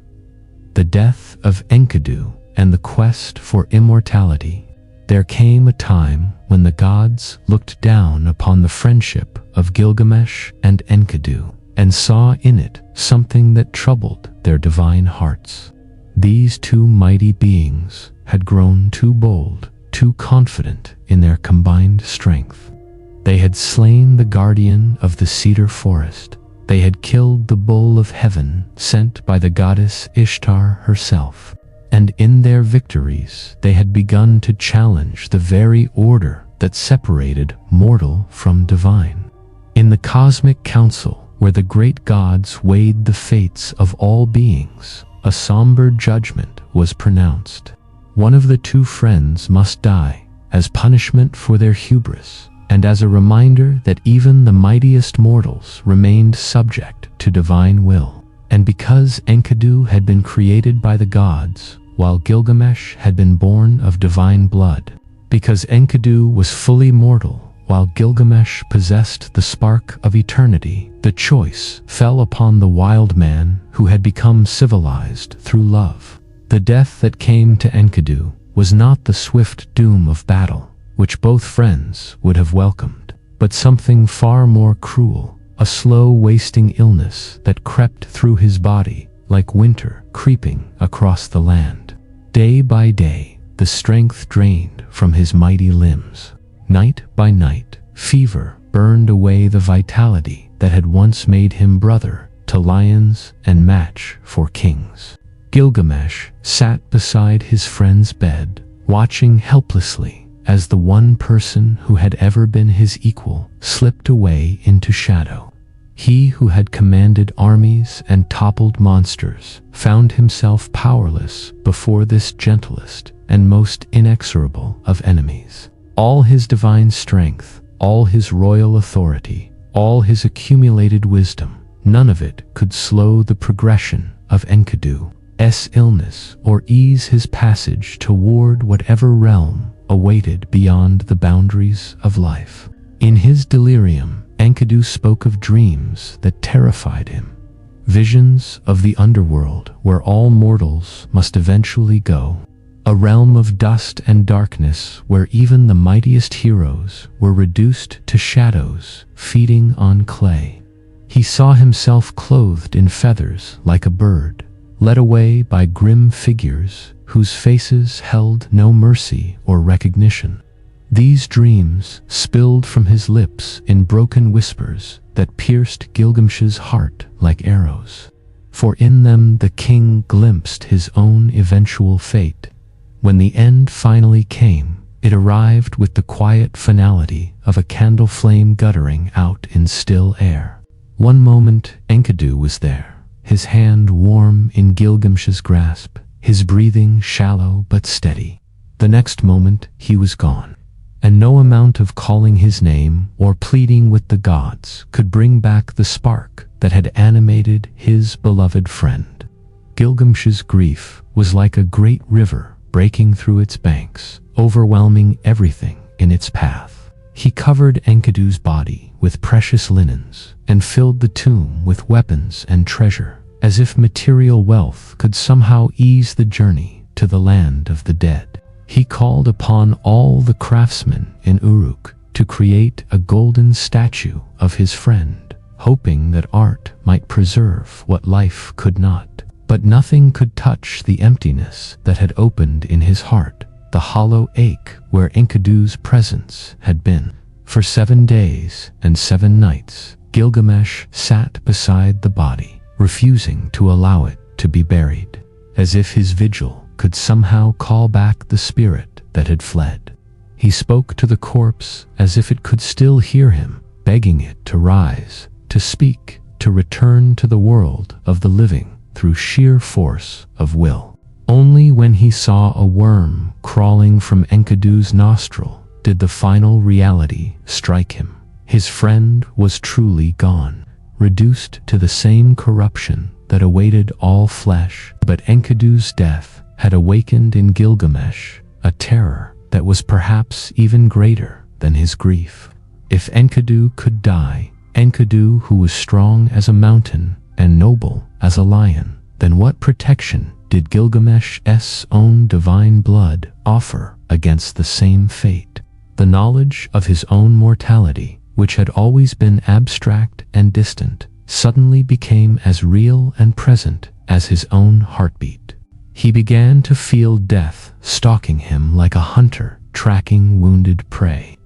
The death of Enkidu and the quest for immortality. There came a time when the gods looked down upon the friendship of Gilgamesh and Enkidu and saw in it something that troubled their divine hearts. These two mighty beings had grown too bold, too confident in their combined strength. They had slain the guardian of the cedar forest. They had killed the bull of heaven sent by the goddess Ishtar herself. And in their victories, they had begun to challenge the very order that separated mortal from divine. In the cosmic council, where the great gods weighed the fates of all beings, a somber judgment was pronounced. One of the two friends must die, as punishment for their hubris, and as a reminder that even the mightiest mortals remained subject to divine will. And because Enkidu had been created by the gods, while Gilgamesh had been born of divine blood, because Enkidu was fully mortal, while Gilgamesh possessed the spark of eternity, the choice fell upon the wild man who had become civilized through love. The death that came to Enkidu was not the swift doom of battle, which both friends would have welcomed, but something far more cruel. A slow wasting illness that crept through his body like winter creeping across the land. Day by day, the strength drained from his mighty limbs. Night by night, fever burned away the vitality that had once made him brother to lions and match for kings. Gilgamesh sat beside his friend's bed, watching helplessly as the one person who had ever been his equal slipped away into shadow. He who had commanded armies and toppled monsters found himself powerless before this gentlest and most inexorable of enemies. All his divine strength, all his royal authority, all his accumulated wisdom, none of it could slow the progression of Enkidu's illness or ease his passage toward whatever realm awaited beyond the boundaries of life. In his delirium, Enkidu spoke of dreams that terrified him. Visions of the underworld where all mortals must eventually go. A realm of dust and darkness where even the mightiest heroes were reduced to shadows, feeding on clay. He saw himself clothed in feathers like a bird, led away by grim figures whose faces held no mercy or recognition. These dreams spilled from his lips in broken whispers that pierced Gilgamesh's heart like arrows. For in them the king glimpsed his own eventual fate. When the end finally came, It arrived with the quiet finality of a candle flame guttering out in still air. One moment Enkidu was there, his hand warm in Gilgamesh's grasp, his breathing shallow but steady. The next moment he was gone, and no amount of calling his name or pleading with the gods could bring back the spark that had animated his beloved friend. Gilgamesh's grief was like a great river breaking through its banks, overwhelming everything in its path. He covered Enkidu's body with precious linens and filled the tomb with weapons and treasure, as if material wealth could somehow ease the journey to the land of the dead. He called upon all the craftsmen in Uruk to create a golden statue of his friend, hoping that art might preserve what life could not. But nothing could touch the emptiness that had opened in his heart, the hollow ache where Enkidu's presence had been. For 7 days and 7 nights, Gilgamesh sat beside the body, refusing to allow it to be buried, as if his vigil could somehow call back the spirit that had fled. He spoke to the corpse as if it could still hear him, begging it to rise, to speak, to return to the world of the living through sheer force of will. Only when he saw a worm crawling from Enkidu's nostril did the final reality strike him. His friend was truly gone, reduced to the same corruption that awaited all flesh. But Enkidu's death had awakened in Gilgamesh a terror that was perhaps even greater than his grief. If Enkidu could die, Enkidu who was strong as a mountain and noble as a lion, then what protection did Gilgamesh's own divine blood offer against the same fate? The knowledge of his own mortality, which had always been abstract and distant, suddenly became as real and present as his own heartbeat. He began to feel death stalking him like a hunter tracking wounded prey.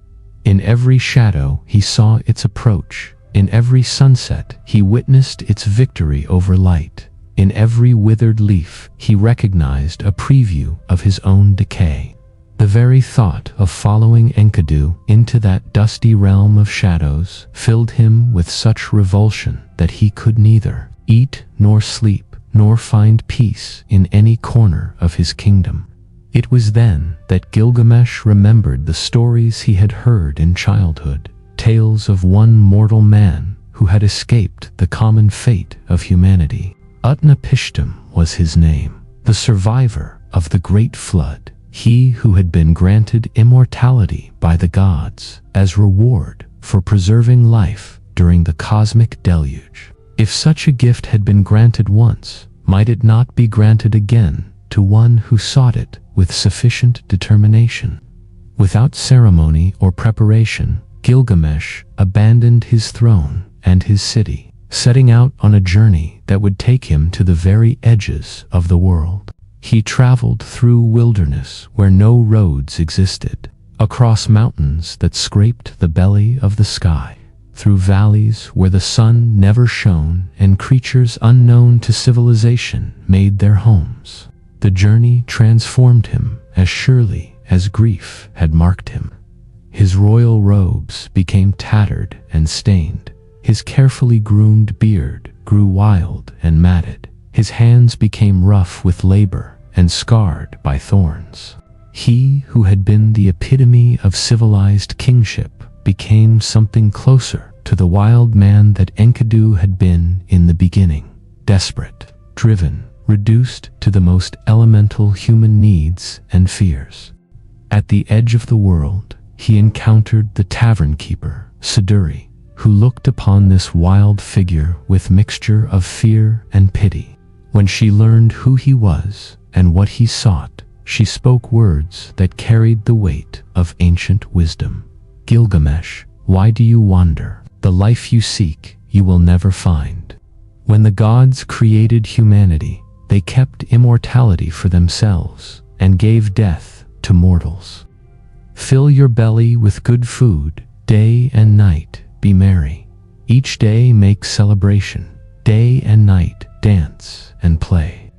In every shadow he saw its approach. In every sunset he witnessed its victory over light. In every withered leaf he recognized a preview of his own decay. The very thought of following Enkidu into that dusty realm of shadows filled him with such revulsion that he could neither eat nor sleep nor find peace in any corner of his kingdom. It was then that Gilgamesh remembered the stories he had heard in childhood, tales of one mortal man who had escaped the common fate of humanity. Utnapishtim was his name, the survivor of the great flood, he who had been granted immortality by the gods as reward for preserving life during the cosmic deluge. If such a gift had been granted once, might it not be granted again to one who sought it with sufficient determination? Without ceremony or preparation, Gilgamesh abandoned his throne and his city, setting out on a journey that would take him to the very edges of the world. He traveled through wilderness where no roads existed, across mountains that scraped the belly of the sky, through valleys where the sun never shone and creatures unknown to civilization made their homes. The journey transformed him as surely as grief had marked him. His royal robes became tattered and stained. His carefully groomed beard grew wild and matted. His hands became rough with labor and scarred by thorns. He who had been the epitome of civilized kingship became something closer to the wild man that Enkidu had been in the beginning, desperate, driven, reduced to the most elemental human needs and fears. At the edge of the world, he encountered the tavern keeper, Siduri, who looked upon this wild figure with mixture of fear and pity. When she learned who he was and what he sought, she spoke words that carried the weight of ancient wisdom. Gilgamesh, why do you wander? The life you seek, you will never find. When the gods created humanity, they kept immortality for themselves and gave death to mortals. Fill your belly with good food, day and night, be merry. Each day make celebration, day and night dance and play.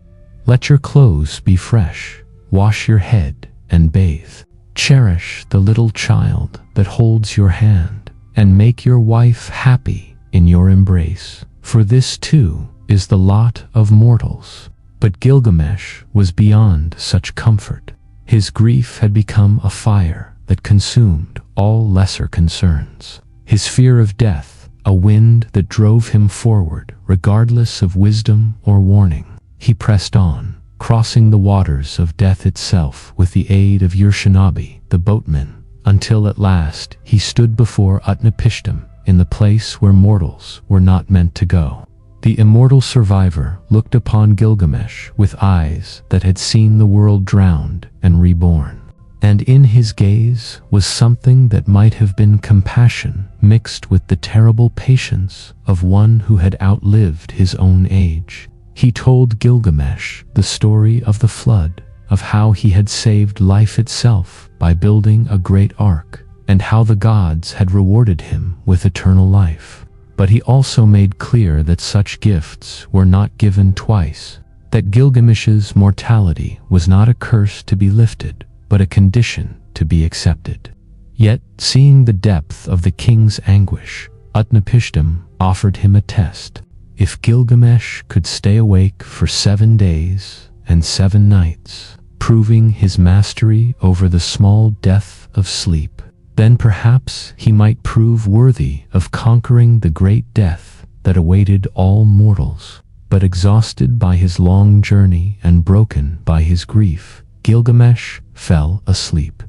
Let your clothes be fresh, wash your head and bathe. Cherish the little child that holds your hand, and make your wife happy in your embrace, for this too is the lot of mortals." But Gilgamesh was beyond such comfort. His grief had become a fire that consumed all lesser concerns. His fear of death, a wind that drove him forward regardless of wisdom or warning. He pressed on, crossing the waters of death itself with the aid of Urshanabi, the boatman, until at last he stood before Utnapishtim in the place where mortals were not meant to go. The immortal survivor looked upon Gilgamesh with eyes that had seen the world drowned and reborn. And in his gaze was something that might have been compassion mixed with the terrible patience of one who had outlived his own age. He told Gilgamesh the story of the flood, of how he had saved life itself by building a great ark, and how the gods had rewarded him with eternal life. But he also made clear that such gifts were not given twice, that Gilgamesh's mortality was not a curse to be lifted, but a condition to be accepted. Yet, seeing the depth of the king's anguish, Utnapishtim offered him a test. If Gilgamesh could stay awake for 7 days and 7 nights, proving his mastery over the small death of sleep, then perhaps he might prove worthy of conquering the great death that awaited all mortals. But exhausted by his long journey and broken by his grief, Gilgamesh fell asleep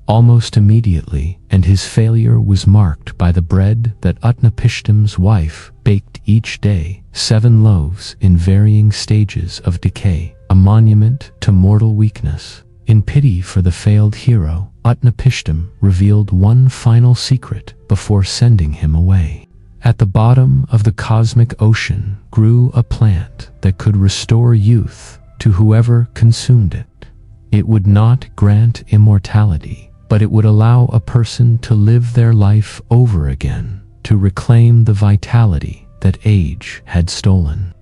almost immediately, and his failure was marked by the bread that Utnapishtim's wife baked each day, 7 loaves in varying stages of decay, a monument to mortal weakness. In pity for the failed hero, Utnapishtim revealed one final secret before sending him away. At the bottom of the cosmic ocean grew a plant that could restore youth to whoever consumed it. It would not grant immortality, but it would allow a person to live their life over again, to reclaim the vitality that age had stolen.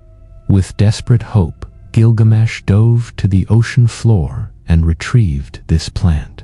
With desperate hope, Gilgamesh dove to the ocean floor and retrieved this plant.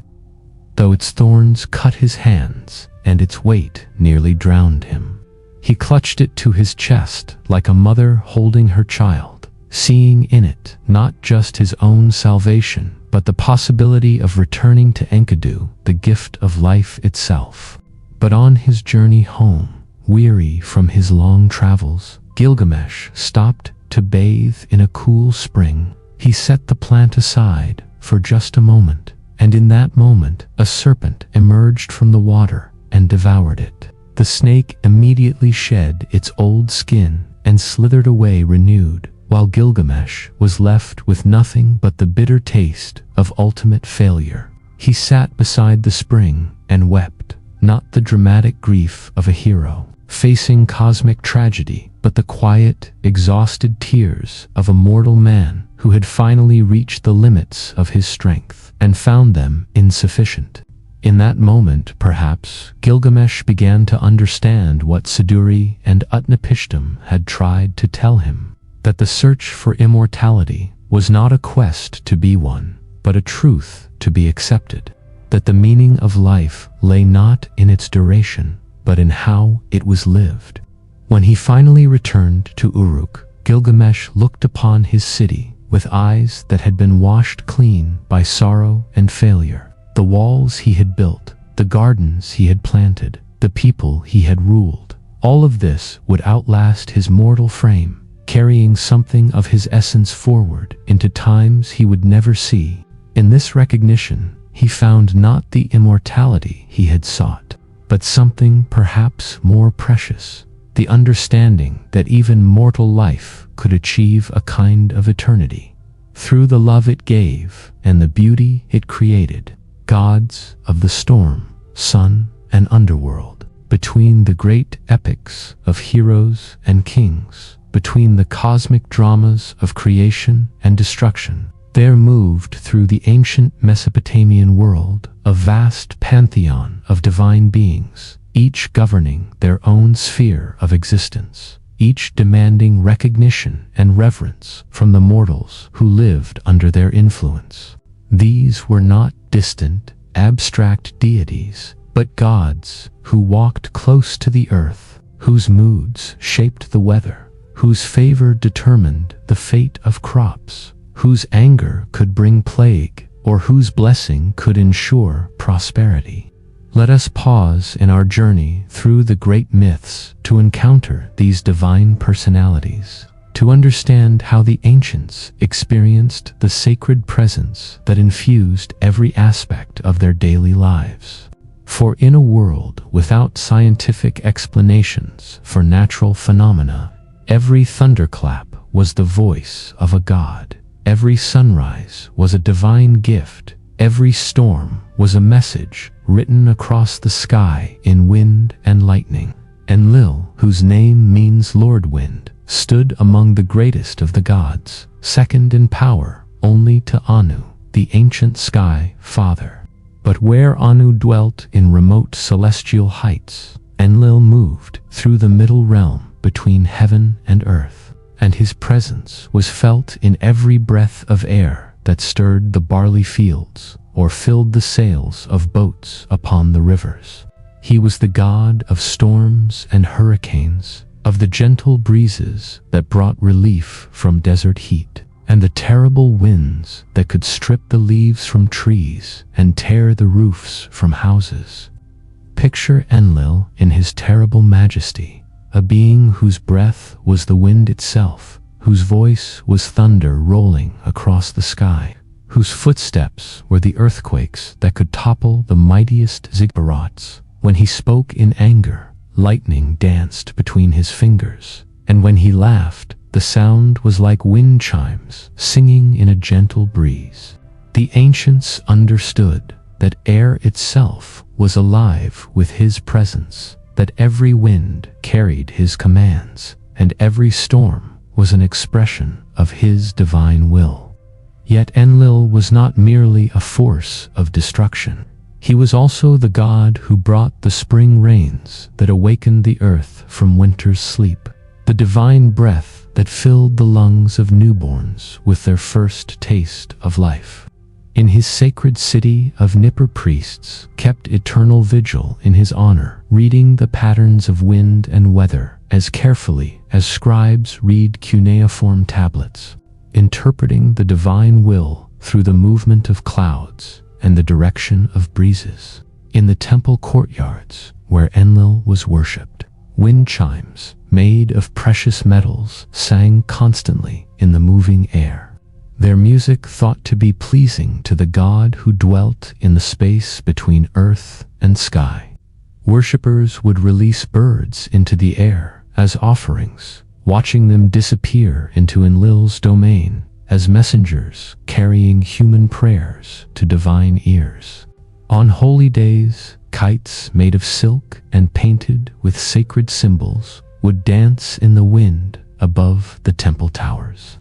Though its thorns cut his hands and its weight nearly drowned him, he clutched it to his chest like a mother holding her child, seeing in it not just his own salvation, but the possibility of returning to Enkidu, the gift of life itself. But on his journey home, weary from his long travels, Gilgamesh stopped to bathe in a cool spring. He set the plant aside for just a moment, and in that moment, a serpent emerged from the water and devoured it. The snake immediately shed its old skin and slithered away renewed, while Gilgamesh was left with nothing but the bitter taste of ultimate failure. He sat beside the spring and wept, not the dramatic grief of a hero facing cosmic tragedy, but the quiet, exhausted tears of a mortal man who had finally reached the limits of his strength and found them insufficient. In that moment, perhaps, Gilgamesh began to understand what Siduri and Utnapishtim had tried to tell him, that the search for immortality was not a quest to be one, but a truth to be accepted, that the meaning of life lay not in its duration, but in how it was lived. When he finally returned to Uruk, Gilgamesh looked upon his city with eyes that had been washed clean by sorrow and failure. The walls he had built, the gardens he had planted, the people he had ruled, all of this would outlast his mortal frame, carrying something of his essence forward into times he would never see. In this recognition, he found not the immortality he had sought, but something perhaps more precious, the understanding that even mortal life could achieve a kind of eternity. Through the love it gave and the beauty it created, gods of the storm, sun, and underworld, between the great epics of heroes and kings, between the cosmic dramas of creation and destruction, there moved through the ancient Mesopotamian world a vast pantheon of divine beings, each governing their own sphere of existence, each demanding recognition and reverence from the mortals who lived under their influence. These were not distant, abstract deities, but gods who walked close to the earth, whose moods shaped the weather, whose favor determined the fate of crops, whose anger could bring plague, or whose blessing could ensure prosperity. Let us pause in our journey through the great myths to encounter these divine personalities, to understand how the ancients experienced the sacred presence that infused every aspect of their daily lives. For in a world without scientific explanations for natural phenomena, every thunderclap was the voice of a god. Every sunrise was a divine gift. Every storm was a message written across the sky in wind and lightning. Enlil, whose name means Lord Wind, stood among the greatest of the gods, second in power only to Anu, the ancient sky father. But where Anu dwelt in remote celestial heights, Enlil moved through the middle realm between heaven and earth, and his presence was felt in every breath of air that stirred the barley fields or filled the sails of boats upon the rivers. He was the god of storms and hurricanes, of the gentle breezes that brought relief from desert heat, and the terrible winds that could strip the leaves from trees and tear the roofs from houses. Picture Enlil in his terrible majesty, a being whose breath was the wind itself, whose voice was thunder rolling across the sky, whose footsteps were the earthquakes that could topple the mightiest ziggurats. When he spoke in anger, lightning danced between his fingers, and when he laughed, the sound was like wind chimes singing in a gentle breeze. The ancients understood that air itself was alive with his presence, that every wind carried his commands, and every storm was an expression of his divine will. Yet Enlil was not merely a force of destruction. He was also the god who brought the spring rains that awakened the earth from winter's sleep, the divine breath that filled the lungs of newborns with their first taste of life. In his sacred city of Nippur, priests kept eternal vigil in his honor, reading the patterns of wind and weather as carefully as scribes read cuneiform tablets, interpreting the divine will through the movement of clouds and the direction of breezes. In the temple courtyards where Enlil was worshipped, wind chimes made of precious metals sang constantly in the moving air, their music thought to be pleasing to the god who dwelt in the space between earth and sky. Worshippers would release birds into the air as offerings, watching them disappear into Enlil's domain as messengers carrying human prayers to divine ears. On holy days, kites made of silk and painted with sacred symbols would dance in the wind above the temple towers,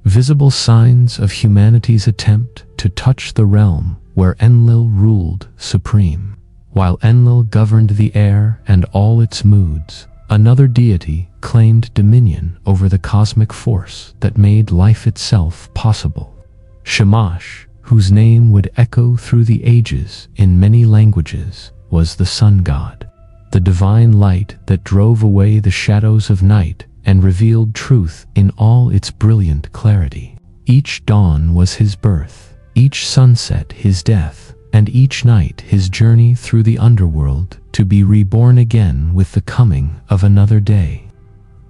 visible signs of humanity's attempt to touch the realm where Enlil ruled supreme. While Enlil governed the air and all its moods, another deity claimed dominion over the cosmic force that made life itself possible. Shamash, whose name would echo through the ages in many languages, was the sun god, the divine light that drove away the shadows of night and revealed truth in all its brilliant clarity. Each dawn was his birth, each sunset his death, and each night his journey through the underworld to be reborn again with the coming of another day.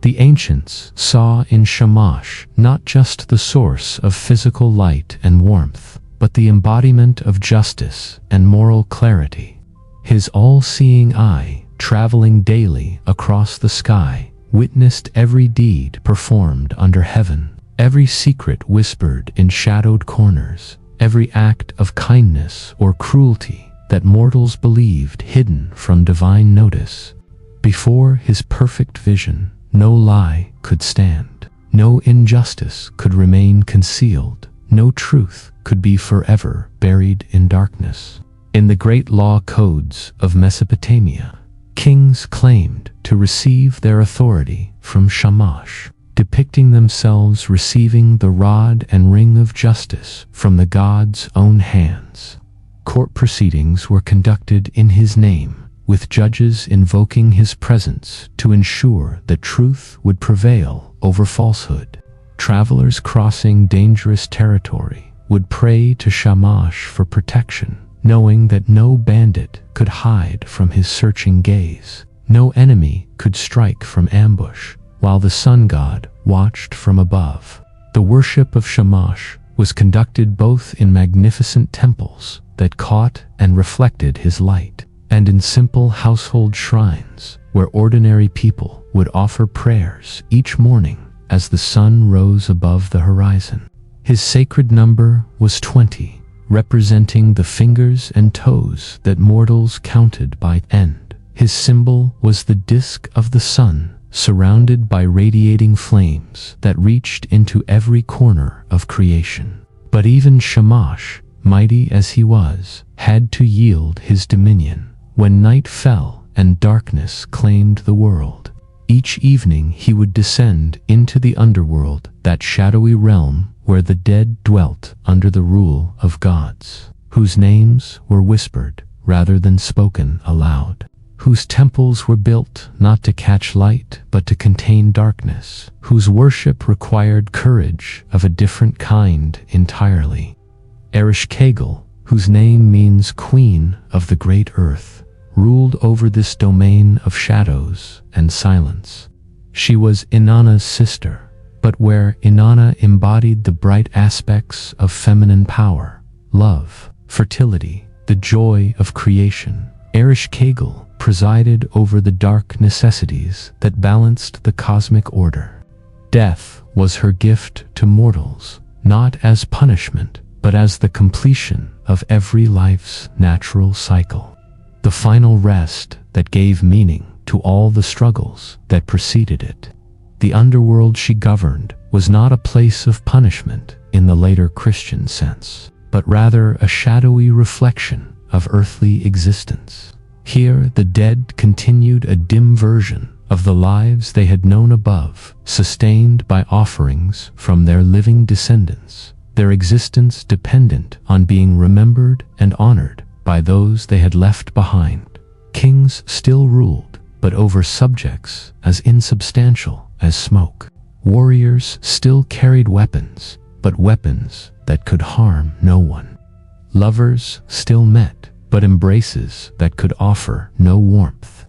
The ancients saw in Shamash not just the source of physical light and warmth, but the embodiment of justice and moral clarity. His all-seeing eye, traveling daily across the sky, witnessed every deed performed under heaven, every secret whispered in shadowed corners, every act of kindness or cruelty that mortals believed hidden from divine notice. Before his perfect vision, no lie could stand, no injustice could remain concealed, no truth could be forever buried in darkness. In the great law codes of Mesopotamia, kings claimed to receive their authority from Shamash, depicting themselves receiving the rod and ring of justice from the god's own hands. Court proceedings were conducted in his name, with judges invoking his presence to ensure that truth would prevail over falsehood. Travelers crossing dangerous territory would pray to Shamash for protection, knowing that no bandit could hide from his searching gaze. No enemy could strike from ambush, while the sun god watched from above. The worship of Shamash was conducted both in magnificent temples that caught and reflected his light, and in simple household shrines where ordinary people would offer prayers each morning as the sun rose above the horizon. His sacred number was 20, representing the fingers and toes that mortals counted by end. His symbol was the disk of the sun, surrounded by radiating flames that reached into every corner of creation. But even Shamash, mighty as he was, had to yield his dominion. When night fell and darkness claimed the world, each evening he would descend into the underworld, that shadowy realm where the dead dwelt under the rule of gods, whose names were whispered rather than spoken aloud, whose temples were built not to catch light but to contain darkness, whose worship required courage of a different kind entirely. Ereshkigal, whose name means Queen of the Great Earth, ruled over this domain of shadows and silence. She was Inanna's sister, but where Inanna embodied the bright aspects of feminine power, love, fertility, the joy of creation, Ereshkigal presided over the dark necessities that balanced the cosmic order. Death was her gift to mortals, not as punishment, but as the completion of every life's natural cycle. The final rest that gave meaning to all the struggles that preceded it. The underworld she governed was not a place of punishment in the later Christian sense, but rather a shadowy reflection of earthly existence. Here the dead continued a dim version of the lives they had known above, sustained by offerings from their living descendants, their existence dependent on being remembered and honored by those they had left behind. Kings still ruled, but over subjects as insubstantial as smoke. Warriors still carried weapons, but weapons that could harm no one. Lovers still met, but embraces that could offer no warmth.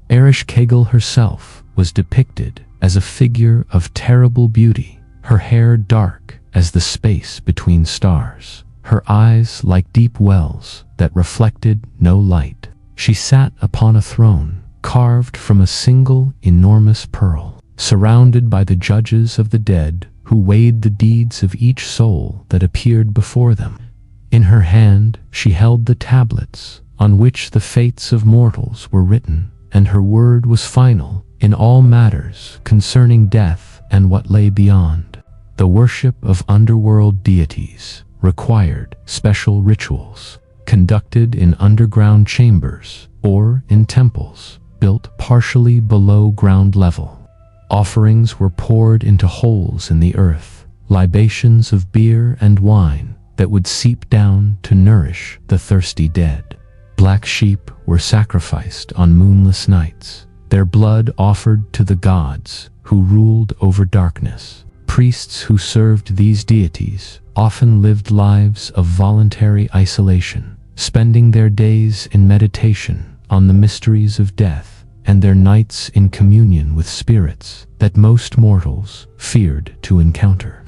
Ereshkigal herself was depicted as a figure of terrible beauty, her hair dark as the space between stars, her eyes like deep wells that reflected no light. She sat upon a throne carved from a single enormous pearl, surrounded by the judges of the dead who weighed the deeds of each soul that appeared before them. In her hand she held the tablets on which the fates of mortals were written, and her word was final in all matters concerning death and what lay beyond. The worship of underworld deities required special rituals, conducted in underground chambers or in temples built partially below ground level. Offerings were poured into holes in the earth, libations of beer and wine that would seep down to nourish the thirsty dead. Black sheep were sacrificed on moonless nights, their blood offered to the gods who ruled over darkness. Priests who served these deities often lived lives of voluntary isolation, spending their days in meditation on the mysteries of death and their nights in communion with spirits that most mortals feared to encounter.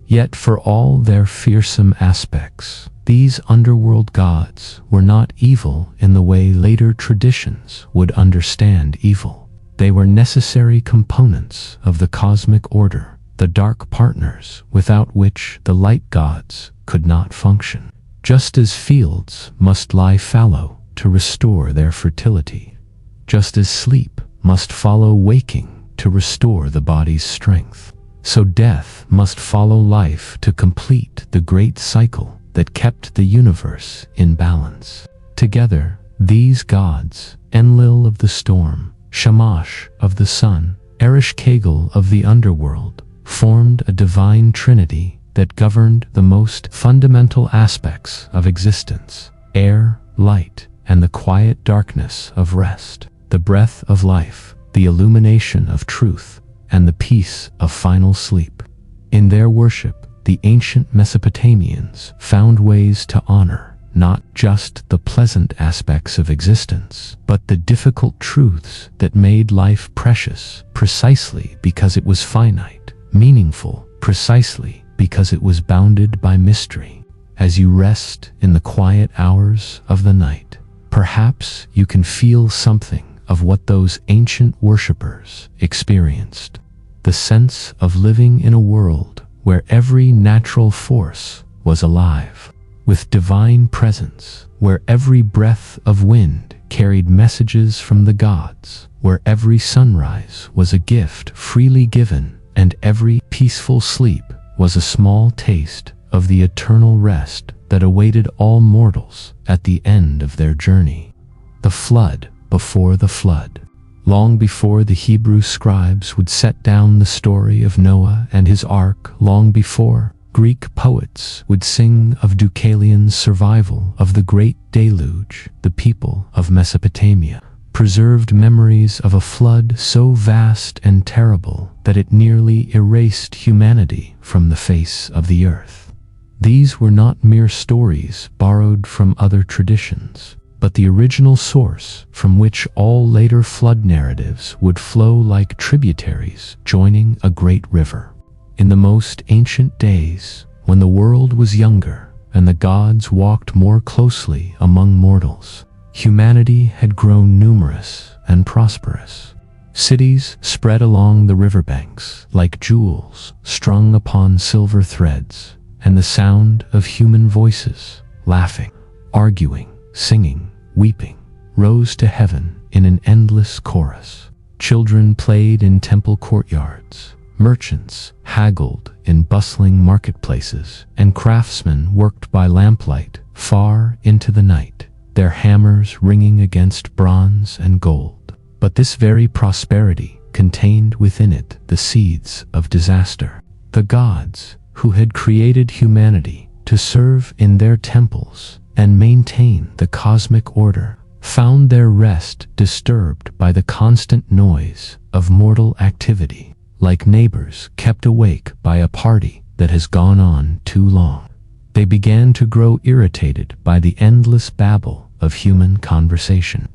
Yet for all their fearsome aspects, these underworld gods were not evil in the way later traditions would understand evil. They were necessary components of the cosmic order, the dark partners without which the light gods could not function. Just as fields must lie fallow to restore their fertility, just as sleep must follow waking to restore the body's strength, so death must follow life to complete the great cycle that kept the universe in balance. Together, these gods, Enlil of the storm, Shamash of the sun, Ereshkigal of the underworld, formed a divine trinity that governed the most fundamental aspects of existence. air, light, and the quiet darkness of rest, the breath of life, the illumination of truth, and the peace of final sleep. In their worship, the ancient Mesopotamians found ways to honor not just the pleasant aspects of existence, but the difficult truths that made life precious precisely because it was finite, meaningful precisely because it was bounded by mystery. As you rest in the quiet hours of the night, perhaps you can feel something of what those ancient worshippers experienced. The sense of living in a world where every natural force was alive, with divine presence, where every breath of wind carried messages from the gods, where every sunrise was a gift freely given, and every peaceful sleep was a small taste of the eternal rest that awaited all mortals at the end of their journey. The flood before the flood. Long before the Hebrew scribes would set down the story of Noah and his ark, long before Greek poets would sing of Deucalion's survival of the great deluge, the people of Mesopotamia preserved memories of a flood so vast and terrible that it nearly erased humanity from the face of the earth. These were not mere stories borrowed from other traditions, but the original source from which all later flood narratives would flow like tributaries joining a great river. In the most ancient days, when the world was younger and the gods walked more closely among mortals, humanity had grown numerous and prosperous. Cities spread along the riverbanks like jewels strung upon silver threads, and the sound of human voices, laughing, arguing, singing, weeping, rose to heaven in an endless chorus. Children played in temple courtyards, merchants haggled in bustling marketplaces, and craftsmen worked by lamplight far into the night, their hammers ringing against bronze and gold. But this very prosperity contained within it the seeds of disaster. The gods, who had created humanity to serve in their temples and maintain the cosmic order, found their rest disturbed by the constant noise of mortal activity, like neighbors kept awake by a party that has gone on too long. They began to grow irritated by the endless babble of human conversation,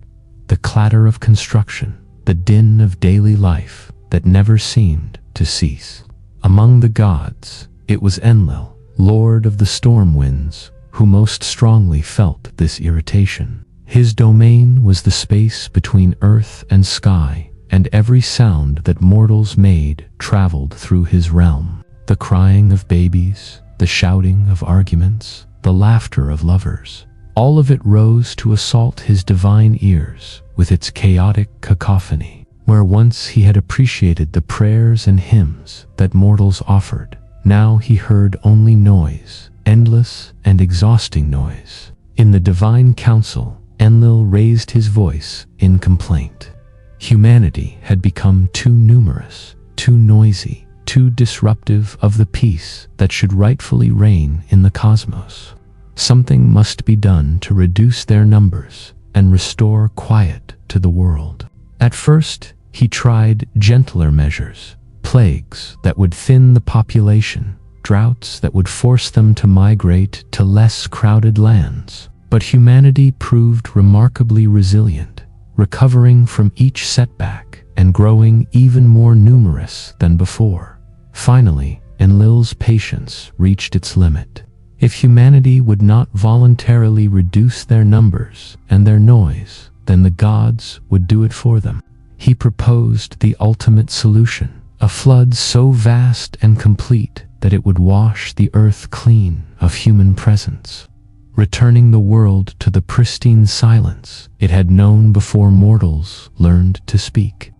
the clatter of construction, the din of daily life that never seemed to cease. Among the gods, it was Enlil, lord of the storm winds, who most strongly felt this irritation. His domain was the space between earth and sky, and every sound that mortals made traveled through his realm. The crying of babies, the shouting of arguments, the laughter of lovers, all of it rose to assault his divine ears with its chaotic cacophony. Where once he had appreciated the prayers and hymns that mortals offered, now he heard only noise, endless and exhausting noise. In the divine council, Enlil raised his voice in complaint. Humanity had become too numerous, too noisy, too disruptive of the peace that should rightfully reign in the cosmos. Something must be done to reduce their numbers and restore quiet to the world. At first, he tried gentler measures, plagues that would thin the population, droughts that would force them to migrate to less crowded lands. But humanity proved remarkably resilient, recovering from each setback and growing even more numerous than before. Finally, Enlil's patience reached its limit. If humanity would not voluntarily reduce their numbers and their noise, then the gods would do it for them. He proposed the ultimate solution, a flood so vast and complete that it would wash the earth clean of human presence, returning the world to the pristine silence it had known before mortals learned to speak.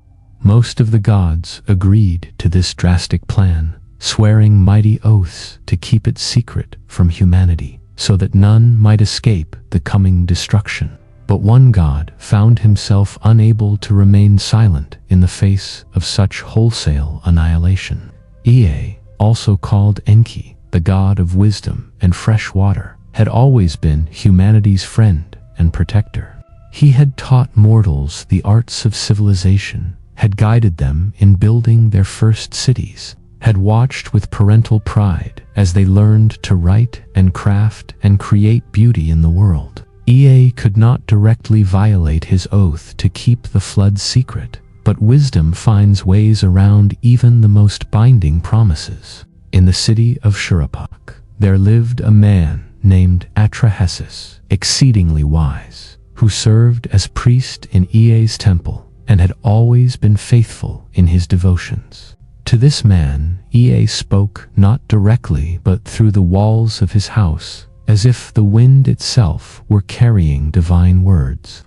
Most of the gods agreed to this drastic plan, swearing mighty oaths to keep it secret from humanity, so that none might escape the coming destruction. But one god found himself unable to remain silent in the face of such wholesale annihilation. Ea, also called Enki, the god of wisdom and fresh water, had always been humanity's friend and protector. He had taught mortals the arts of civilization, had guided them in building their first cities, had watched with parental pride as they learned to write and craft and create beauty in the world. Ea could not directly violate his oath to keep the flood secret, but wisdom finds ways around even the most binding promises. In the city of Shuruppak, there lived a man named Atrahasis, exceedingly wise, who served as priest in Ea's temple and had always been faithful in his devotions. To this man, Ea spoke not directly but through the walls of his house, as if the wind itself were carrying divine words.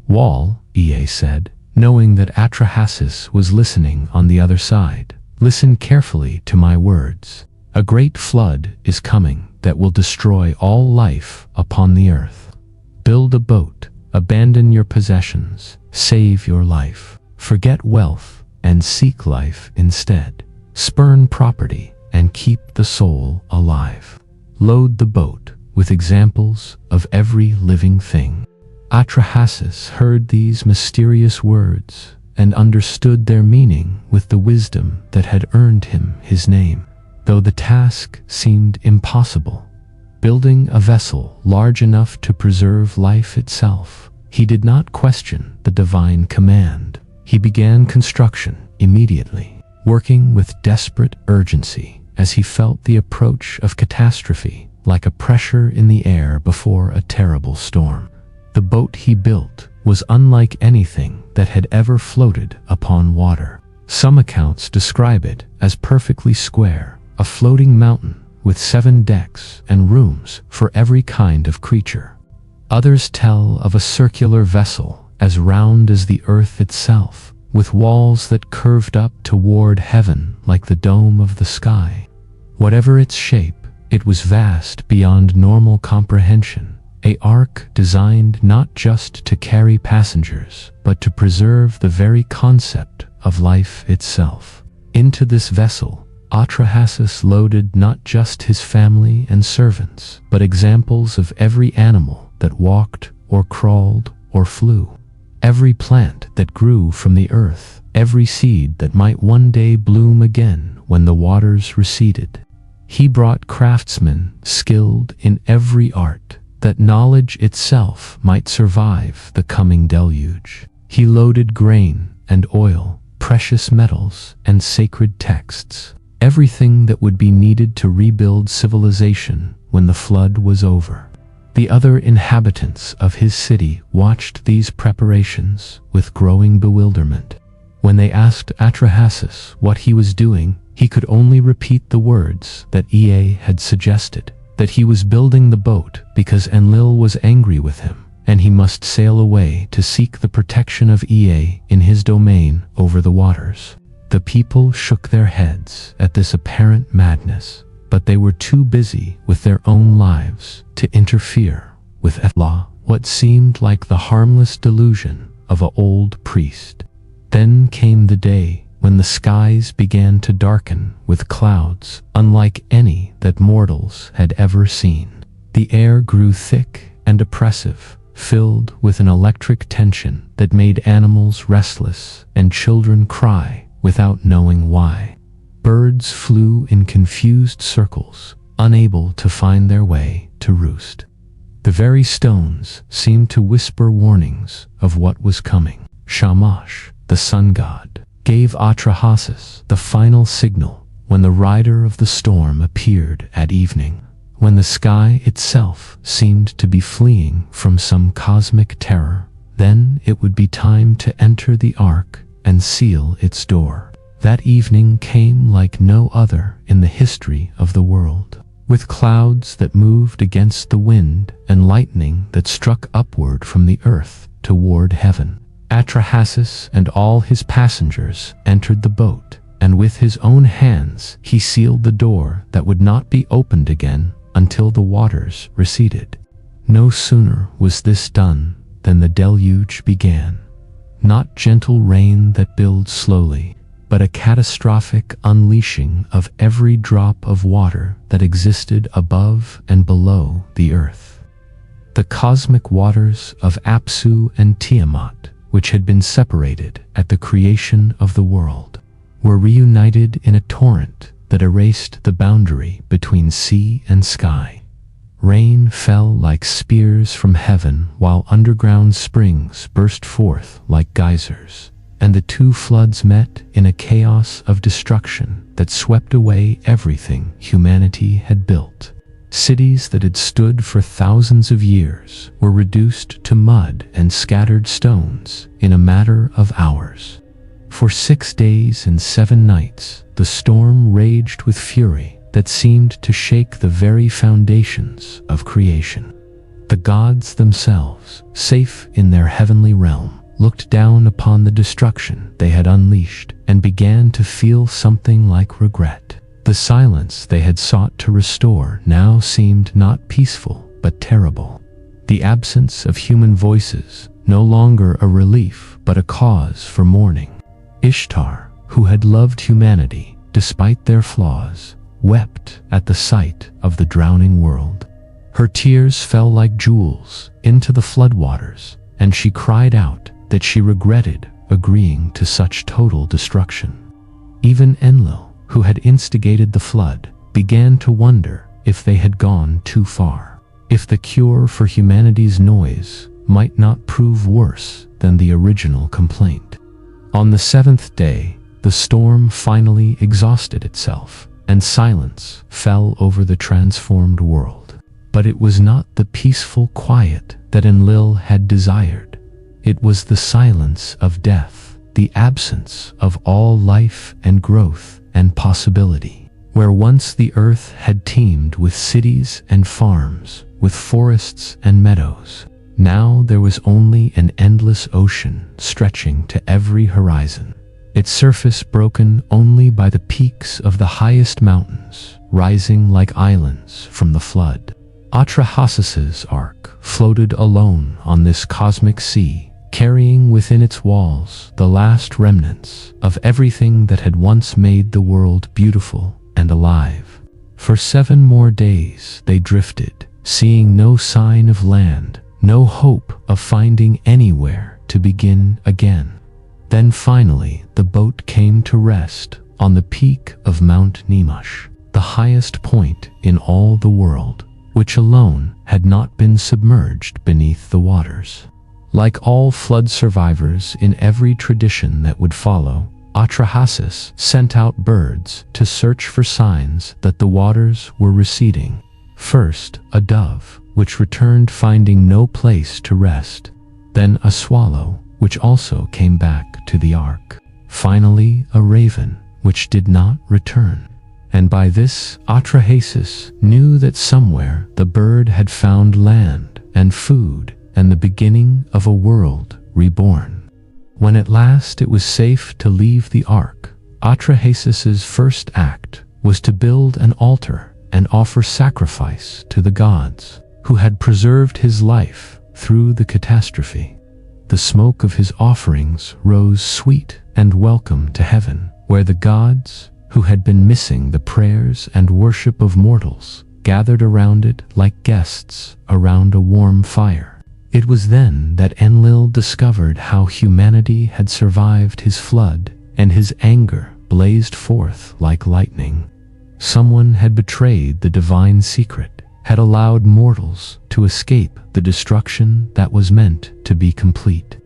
"Wall," Ea said, knowing that Atrahasis was listening on the other side, "listen carefully to my words. A great flood is coming that will destroy all life upon the earth. Build a boat, abandon your possessions, save your life, forget wealth, and seek life instead. Spurn property and keep the soul alive. Load the boat with examples of every living thing." Atrahasis heard these mysterious words and understood their meaning with the wisdom that had earned him his name, though the task seemed impossible. Building a vessel large enough to preserve life itself, he did not question the divine command. He began construction immediately, working with desperate urgency as he felt the approach of catastrophe like a pressure in the air before a terrible storm. The boat he built was unlike anything that had ever floated upon water. Some accounts describe it as perfectly square, a floating mountain with 7 decks and rooms for every kind of creature. Others tell of a circular vessel as round as the earth itself, with walls that curved up toward heaven like the dome of the sky. Whatever its shape, it was vast beyond normal comprehension, an ark designed not just to carry passengers, but to preserve the very concept of life itself. Into this vessel, Atrahasis loaded not just his family and servants, but examples of every animal that walked or crawled or flew. Every plant that grew from the earth, every seed that might one day bloom again when the waters receded. He brought craftsmen skilled in every art, that knowledge itself might survive the coming deluge. He loaded grain and oil, precious metals and sacred texts, everything that would be needed to rebuild civilization when the flood was over. The other inhabitants of his city watched these preparations with growing bewilderment. When they asked Atrahasis what he was doing, he could only repeat the words that Ea had suggested, that he was building the boat because Enlil was angry with him, and he must sail away to seek the protection of Ea in his domain over the waters. The people shook their heads at this apparent madness, but they were too busy with their own lives to interfere with what seemed like the harmless delusion of an old priest. Then came the day when the skies began to darken with clouds unlike any that mortals had ever seen. The air grew thick and oppressive, filled with an electric tension that made animals restless and children cry without knowing why. Birds flew in confused circles, unable to find their way to roost. The very stones seemed to whisper warnings of what was coming. Shamash, the sun god, gave Atrahasis the final signal when the rider of the storm appeared at evening, when the sky itself seemed to be fleeing from some cosmic terror. Then it would be time to enter the ark and seal its door. That evening came like no other in the history of the world, with clouds that moved against the wind and lightning that struck upward from the earth toward heaven. Atrahasis and all his passengers entered the boat, and with his own hands he sealed the door that would not be opened again until the waters receded. No sooner was this done than the deluge began. Not gentle rain that builds slowly, but a catastrophic unleashing of every drop of water that existed above and below the earth. The cosmic waters of Apsu and Tiamat, which had been separated at the creation of the world, were reunited in a torrent that erased the boundary between sea and sky. Rain fell like spears from heaven, while underground springs burst forth like geysers, and the two floods met in a chaos of destruction that swept away everything humanity had built. Cities that had stood for thousands of years were reduced to mud and scattered stones in a matter of hours. For 6 days and 7 nights, the storm raged with fury that seemed to shake the very foundations of creation. The gods themselves, safe in their heavenly realm, looked down upon the destruction they had unleashed and began to feel something like regret. The silence they had sought to restore now seemed not peaceful but terrible. The absence of human voices, no longer a relief but a cause for mourning. Ishtar, who had loved humanity despite their flaws, wept at the sight of the drowning world. Her tears fell like jewels into the floodwaters, and she cried out that she regretted agreeing to such total destruction. Even Enlil, who had instigated the flood, began to wonder if they had gone too far, if the cure for humanity's noise might not prove worse than the original complaint. On the 7th day, the storm finally exhausted itself, and silence fell over the transformed world. But it was not the peaceful quiet that Enlil had desired. It was the silence of death, the absence of all life and growth and possibility. Where once the earth had teemed with cities and farms, with forests and meadows, now there was only an endless ocean stretching to every horizon, its surface broken only by the peaks of the highest mountains, rising like islands from the flood. Atrahasis' ark floated alone on this cosmic sea, carrying within its walls the last remnants of everything that had once made the world beautiful and alive. For 7 more days they drifted, seeing no sign of land, no hope of finding anywhere to begin again. Then finally the boat came to rest on the peak of Mount Nemush, the highest point in all the world, which alone had not been submerged beneath the waters. Like all flood survivors in every tradition that would follow, Atrahasis sent out birds to search for signs that the waters were receding. First, a dove, which returned finding no place to rest. Then a swallow, which also came back to the ark. Finally, a raven, which did not return. And by this, Atrahasis knew that somewhere the bird had found land and food and the beginning of a world reborn. When at last it was safe to leave the ark, Atrahasis' first act was to build an altar and offer sacrifice to the gods, who had preserved his life through the catastrophe. The smoke of his offerings rose sweet and welcome to heaven, where the gods, who had been missing the prayers and worship of mortals, gathered around it like guests around a warm fire. It was then that Enlil discovered how humanity had survived his flood, and his anger blazed forth like lightning. Someone had betrayed the divine secret, had allowed mortals to escape the destruction that was meant to be complete.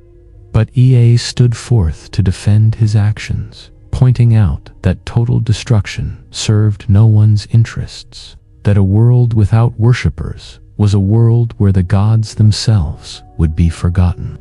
But Ea stood forth to defend his actions, pointing out that total destruction served no one's interests, that a world without worshippers was a world where the gods themselves would be forgotten.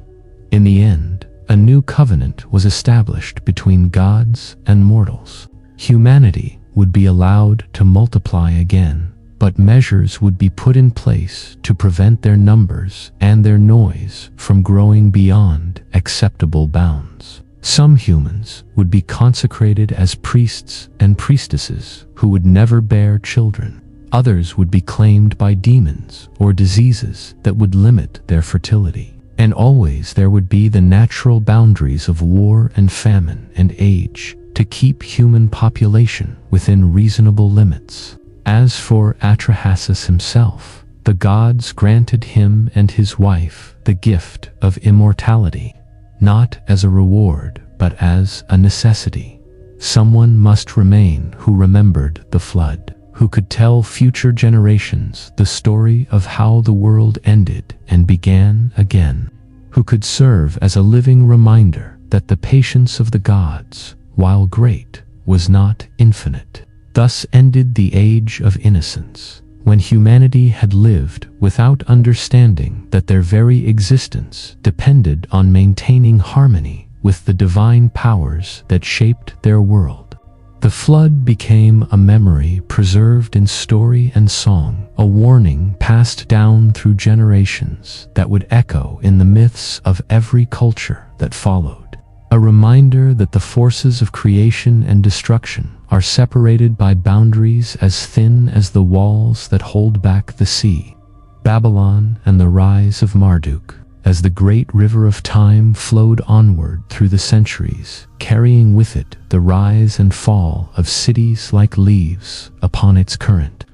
In the end, a new covenant was established between gods and mortals. Humanity would be allowed to multiply again, but measures would be put in place to prevent their numbers and their noise from growing beyond acceptable bounds. Some humans would be consecrated as priests and priestesses who would never bear children. Others would be claimed by demons or diseases that would limit their fertility. And always there would be the natural boundaries of war and famine and age to keep human population within reasonable limits. As for Atrahasis himself, the gods granted him and his wife the gift of immortality, not as a reward, but as a necessity. Someone must remain who remembered the flood, who could tell future generations the story of how the world ended and began again, who could serve as a living reminder that the patience of the gods, while great, was not infinite. Thus ended the age of innocence, when humanity had lived without understanding that their very existence depended on maintaining harmony with the divine powers that shaped their world. The flood became a memory preserved in story and song, a warning passed down through generations that would echo in the myths of every culture that followed. A reminder that the forces of creation and destruction are separated by boundaries as thin as the walls that hold back the sea. Babylon and the rise of Marduk, as the great river of time flowed onward through the centuries, carrying with it the rise and fall of cities like leaves upon its current.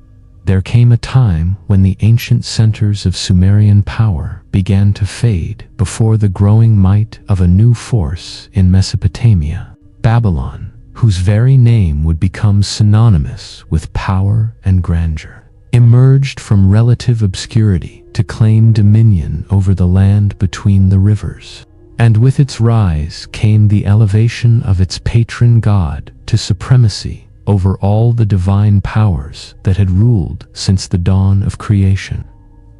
There came a time when the ancient centers of Sumerian power began to fade before the growing might of a new force in Mesopotamia. Babylon, whose very name would become synonymous with power and grandeur, emerged from relative obscurity to claim dominion over the land between the rivers. And with its rise came the elevation of its patron god to supremacy over all the divine powers that had ruled since the dawn of creation.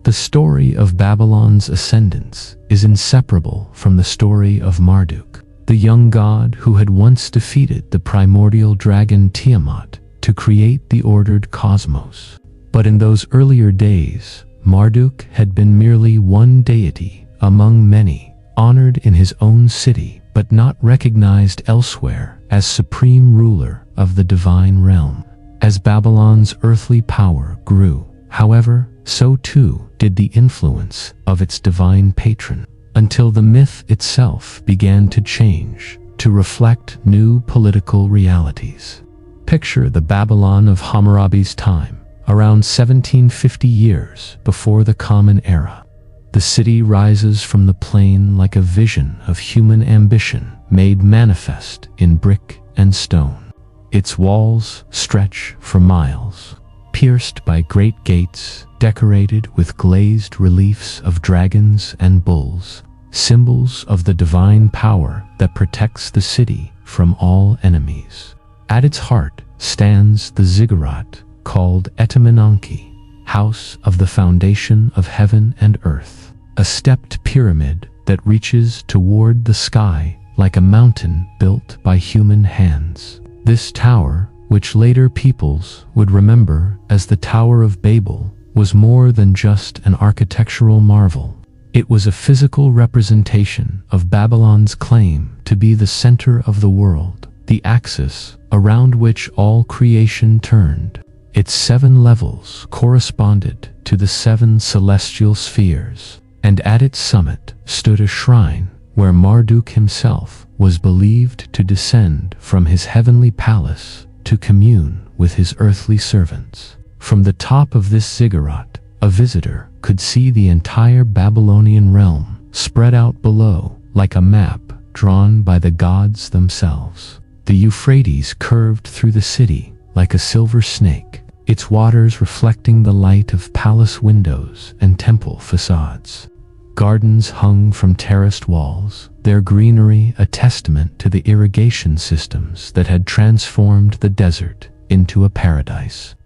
The story of Babylon's ascendance is inseparable from the story of Marduk, the young god who had once defeated the primordial dragon Tiamat to create the ordered cosmos. But in those earlier days, Marduk had been merely one deity among many, honored in his own city but not recognized elsewhere as supreme ruler of the divine realm. As Babylon's earthly power grew, however, so too did the influence of its divine patron, until the myth itself began to change to reflect new political realities. Picture the Babylon of Hammurabi's time, around 1750 years before the Common Era. The city rises from the plain like a vision of human ambition made manifest in brick and stone. Its walls stretch for miles, pierced by great gates decorated with glazed reliefs of dragons and bulls, symbols of the divine power that protects the city from all enemies. At its heart stands the ziggurat called Etemenanki, house of the foundation of heaven and earth, a stepped pyramid that reaches toward the sky like a mountain built by human hands. This tower, which later peoples would remember as the Tower of Babel, was more than just an architectural marvel. It was a physical representation of Babylon's claim to be the center of the world, the axis around which all creation turned. Its 7 levels corresponded to the 7 celestial spheres, and at its summit stood a shrine where Marduk himself was believed to descend from his heavenly palace to commune with his earthly servants. From the top of this ziggurat, a visitor could see the entire Babylonian realm spread out below like a map drawn by the gods themselves. The Euphrates curved through the city like a silver snake, its waters reflecting the light of palace windows and temple facades. Gardens hung from terraced walls, their greenery a testament to the irrigation systems that had transformed the desert into a paradise.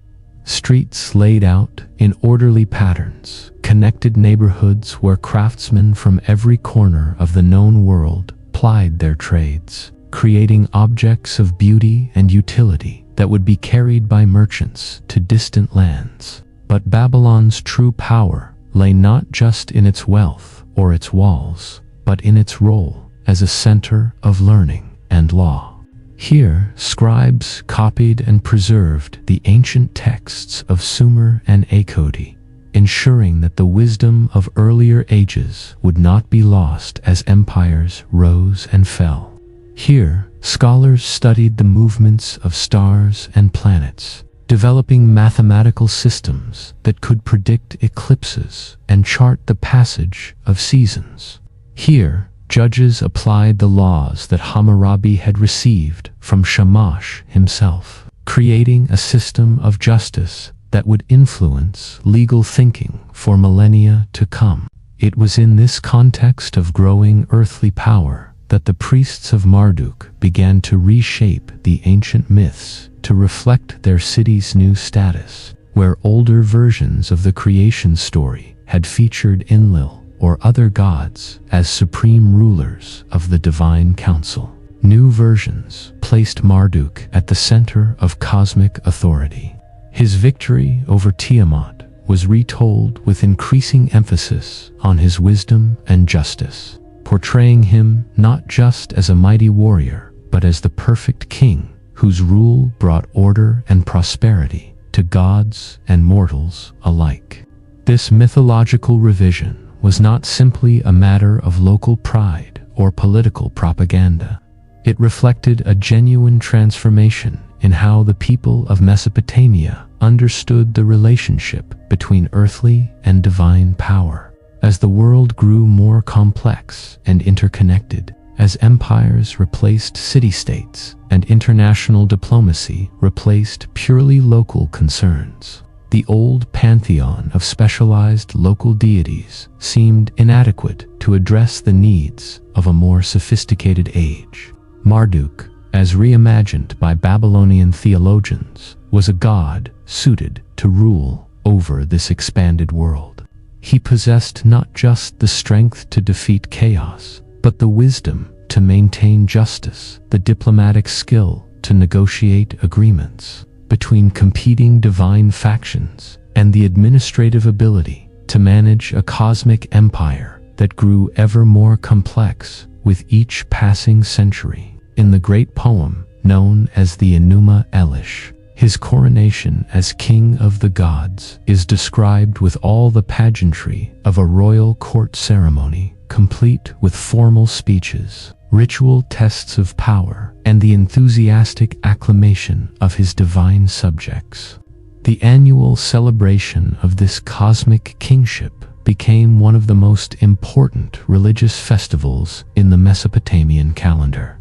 Streets laid out in orderly patterns connected neighborhoods where craftsmen from every corner of the known world plied their trades, creating objects of beauty and utility that would be carried by merchants to distant lands. But Babylon's true power lay not just in its wealth or its walls, but in its role as a center of learning and law. Here, scribes copied and preserved the ancient texts of Sumer and Akkadi, ensuring that the wisdom of earlier ages would not be lost as empires rose and fell. Here, scholars studied the movements of stars and planets, developing mathematical systems that could predict eclipses and chart the passage of seasons. Here, judges applied the laws that Hammurabi had received from Shamash himself, creating a system of justice that would influence legal thinking for millennia to come. It was in this context of growing earthly power that the priests of Marduk began to reshape the ancient myths to reflect their city's new status, where older versions of the creation story had featured Enlil or other gods as supreme rulers of the divine council. New versions placed Marduk at the center of cosmic authority. His victory over Tiamat was retold with increasing emphasis on his wisdom and justice, portraying him not just as a mighty warrior, but as the perfect king whose rule brought order and prosperity to gods and mortals alike. This mythological revision was not simply a matter of local pride or political propaganda. It reflected a genuine transformation in how the people of Mesopotamia understood the relationship between earthly and divine power. As the world grew more complex and interconnected, as empires replaced city-states and international diplomacy replaced purely local concerns, the old pantheon of specialized local deities seemed inadequate to address the needs of a more sophisticated age. Marduk, as reimagined by Babylonian theologians, was a god suited to rule over this expanded world. He possessed not just the strength to defeat chaos, but the wisdom to maintain justice, the diplomatic skill to negotiate agreements between competing divine factions, and the administrative ability to manage a cosmic empire that grew ever more complex with each passing century. In the great poem known as the Enuma Elish, his coronation as king of the gods is described with all the pageantry of a royal court ceremony, complete with formal speeches, ritual tests of power, and the enthusiastic acclamation of his divine subjects. The annual celebration of this cosmic kingship became one of the most important religious festivals in the Mesopotamian calendar.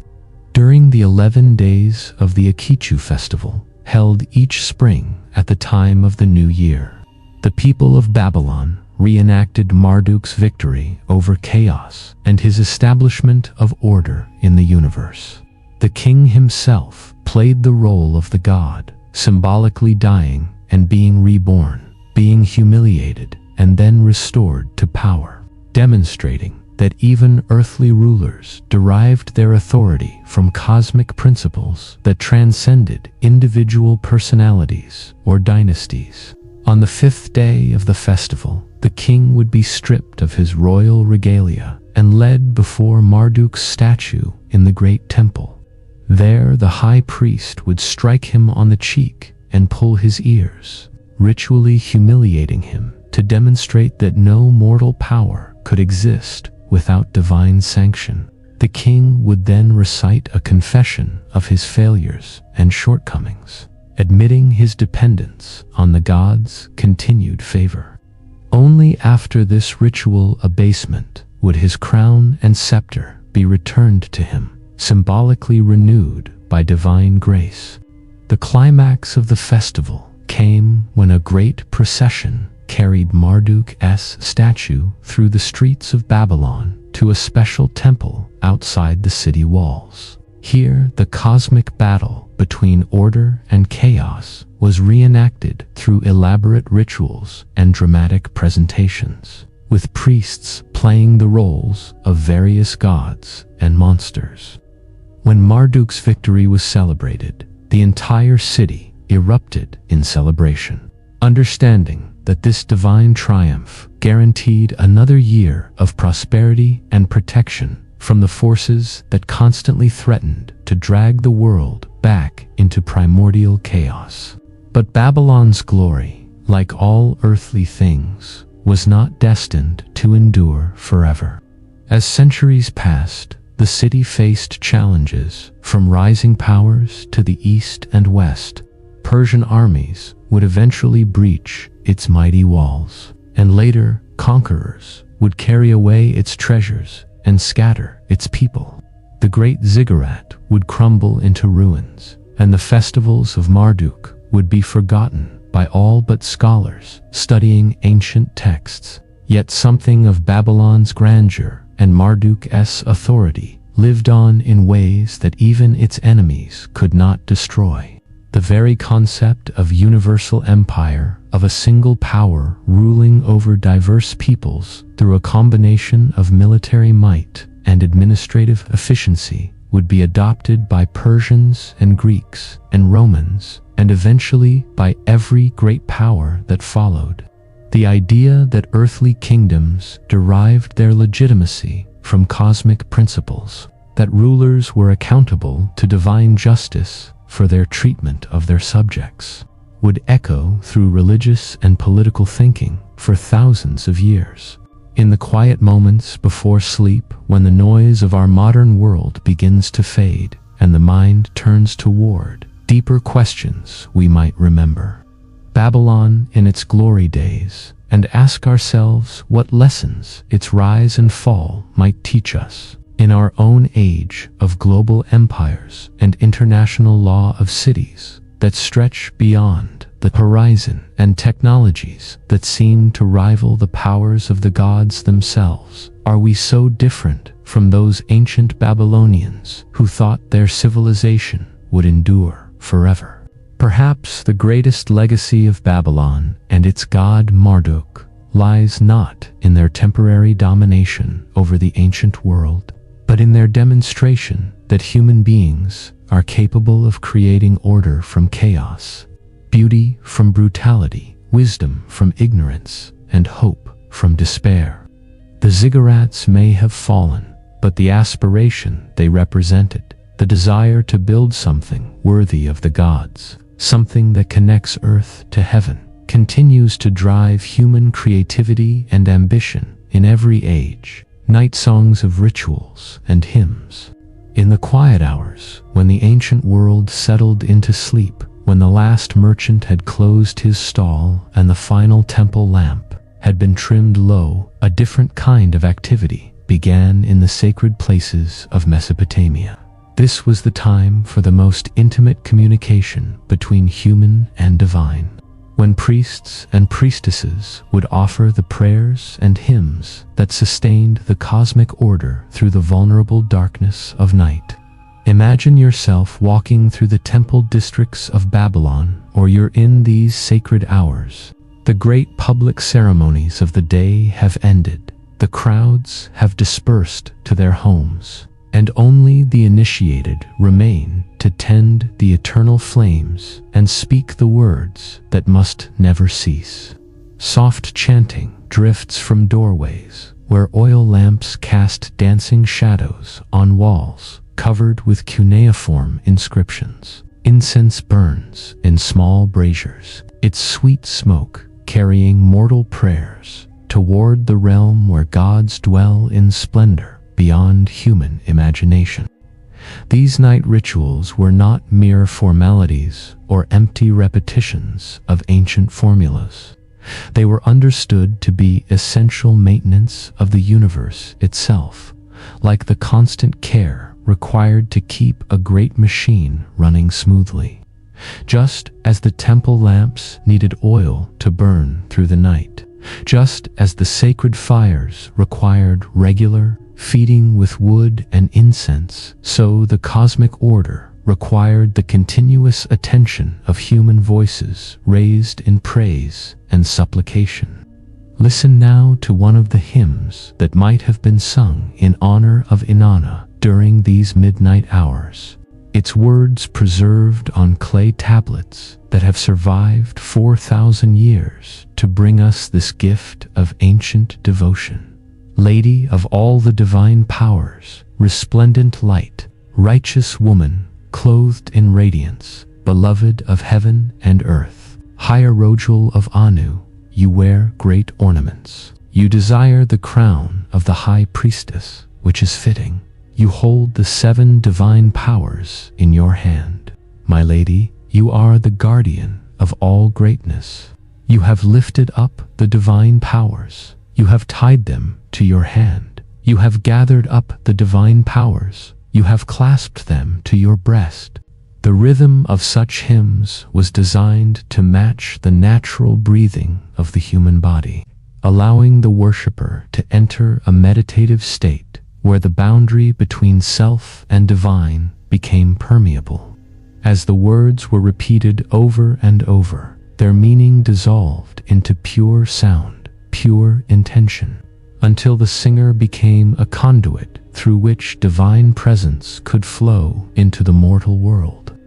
During the 11 days of the Akitu festival, held each spring at the time of the new year, the people of Babylon reenacted Marduk's victory over chaos and his establishment of order in the universe. The king himself played the role of the god, symbolically dying and being reborn, being humiliated and then restored to power, demonstrating that even earthly rulers derived their authority from cosmic principles that transcended individual personalities or dynasties. On the 5th day of the festival, the king would be stripped of his royal regalia and led before Marduk's statue in the great temple. There, the high priest would strike him on the cheek and pull his ears, ritually humiliating him to demonstrate that no mortal power could exist without divine sanction. The king would then recite a confession of his failures and shortcomings, admitting his dependence on the gods' continued favor. Only after this ritual abasement would his crown and scepter be returned to him, symbolically renewed by divine grace. The climax of the festival came when a great procession carried Marduk's statue through the streets of Babylon to a special temple outside the city walls. Here, the cosmic battle between order and chaos was reenacted through elaborate rituals and dramatic presentations, with priests playing the roles of various gods and monsters. When Marduk's victory was celebrated, the entire city erupted in celebration, understanding that this divine triumph guaranteed another year of prosperity and protection from the forces that constantly threatened to drag the world back into primordial chaos. But Babylon's glory, like all earthly things, was not destined to endure forever. As centuries passed, the city faced challenges from rising powers to the east and west. Persian armies would eventually breach its mighty walls, and later conquerors would carry away its treasures and scatter its people. The great ziggurat would crumble into ruins, and the festivals of Marduk would be forgotten by all but scholars studying ancient texts. Yet something of Babylon's grandeur and Marduk's authority lived on in ways that even its enemies could not destroy. The very concept of universal empire, of a single power ruling over diverse peoples through a combination of military might and administrative efficiency, would be adopted by Persians and Greeks and Romans, and eventually by every great power that followed. The idea that earthly kingdoms derived their legitimacy from cosmic principles, that rulers were accountable to divine justice for their treatment of their subjects, would echo through religious and political thinking for thousands of years. In the quiet moments before sleep, when the noise of our modern world begins to fade and the mind turns toward deeper questions we might remember Babylon in its glory days, and ask ourselves what lessons its rise and fall might teach us. In our own age of global empires and international law of cities that stretch beyond the horizon and technologies that seem to rival the powers of the gods themselves, are we so different from those ancient Babylonians who thought their civilization would endure forever? Perhaps the greatest legacy of Babylon and its god Marduk lies not in their temporary domination over the ancient world, but in their demonstration that human beings are capable of creating order from chaos, beauty from brutality, wisdom from ignorance, and hope from despair. The ziggurats may have fallen, but the aspiration they represented, the desire to build something worthy of the gods, something that connects earth to heaven, continues to drive human creativity and ambition in every age. Night songs of rituals and hymns. In the quiet hours, when the ancient world settled into sleep, when the last merchant had closed his stall and the final temple lamp had been trimmed low, a different kind of activity began in the sacred places of Mesopotamia. This was the time for the most intimate communication between human and divine, when priests and priestesses would offer the prayers and hymns that sustained the cosmic order through the vulnerable darkness of night. Imagine yourself walking through the temple districts of Babylon, or you're in these sacred hours. The great public ceremonies of the day have ended. The crowds have dispersed to their homes, and only the initiated remain to tend the eternal flames and speak the words that must never cease. Soft chanting drifts from doorways where oil lamps cast dancing shadows on walls covered with cuneiform inscriptions. Incense burns in small braziers, its sweet smoke carrying mortal prayers toward the realm where gods dwell in splendor beyond human imagination. These night rituals were not mere formalities or empty repetitions of ancient formulas. They were understood to be essential maintenance of the universe itself, like the constant care required to keep a great machine running smoothly. Just as the temple lamps needed oil to burn through the night, just as the sacred fires required regular feeding with wood and incense, so the cosmic order required the continuous attention of human voices raised in praise and supplication. Listen now to one of the hymns that might have been sung in honor of Inanna during these midnight hours. Its words preserved on clay tablets that have survived 4,000 years to bring us this gift of ancient devotion. Lady of all the divine powers, resplendent light, righteous woman, clothed in radiance, beloved of heaven and earth, Hierogel of Anu, you wear great ornaments. You desire the crown of the high priestess, which is fitting. You hold the 7 divine powers in your hand. My lady, you are the guardian of all greatness. You have lifted up the divine powers. You have tied them to your hand. You have gathered up the divine powers. You have clasped them to your breast. The rhythm of such hymns was designed to match the natural breathing of the human body, allowing the worshipper to enter a meditative state where the boundary between self and divine became permeable. As the words were repeated over and over, their meaning dissolved into pure sound, pure intention, until the singer became a conduit through which divine presence could flow into the mortal world.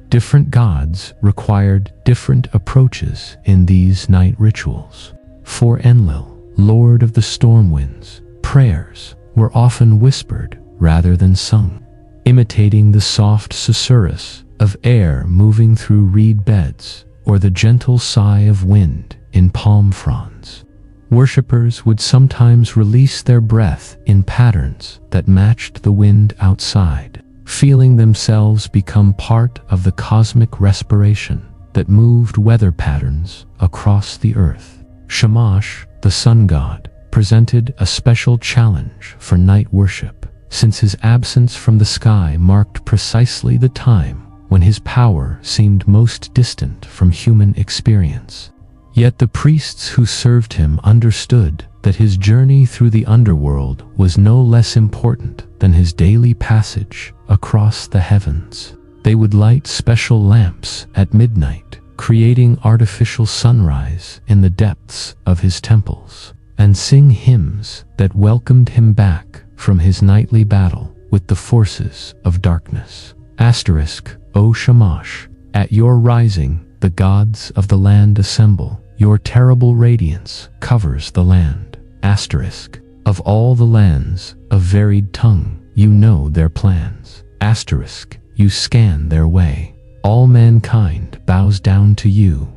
Different gods required different approaches in these night rituals. For Enlil, lord of the storm winds, prayers were often whispered rather than sung, imitating the soft susurrus of air moving through reed beds or the gentle sigh of wind in palm fronds. Worshippers would sometimes release their breath in patterns that matched the wind outside, feeling themselves become part of the cosmic respiration that moved weather patterns across the earth. Shamash, the sun god, presented a special challenge for night worship, since his absence from the sky marked precisely the time when his power seemed most distant from human experience. Yet the priests who served him understood that his journey through the underworld was no less important than his daily passage across the heavens. They would light special lamps at midnight, creating artificial sunrise in the depths of his temples, and sing hymns that welcomed him back from his nightly battle with the forces of darkness. O Shamash, at your rising, the gods of the land assemble. Your terrible radiance covers the land. Of all the lands of varied tongue, you know their plans. You scan their way. All mankind bows down to you.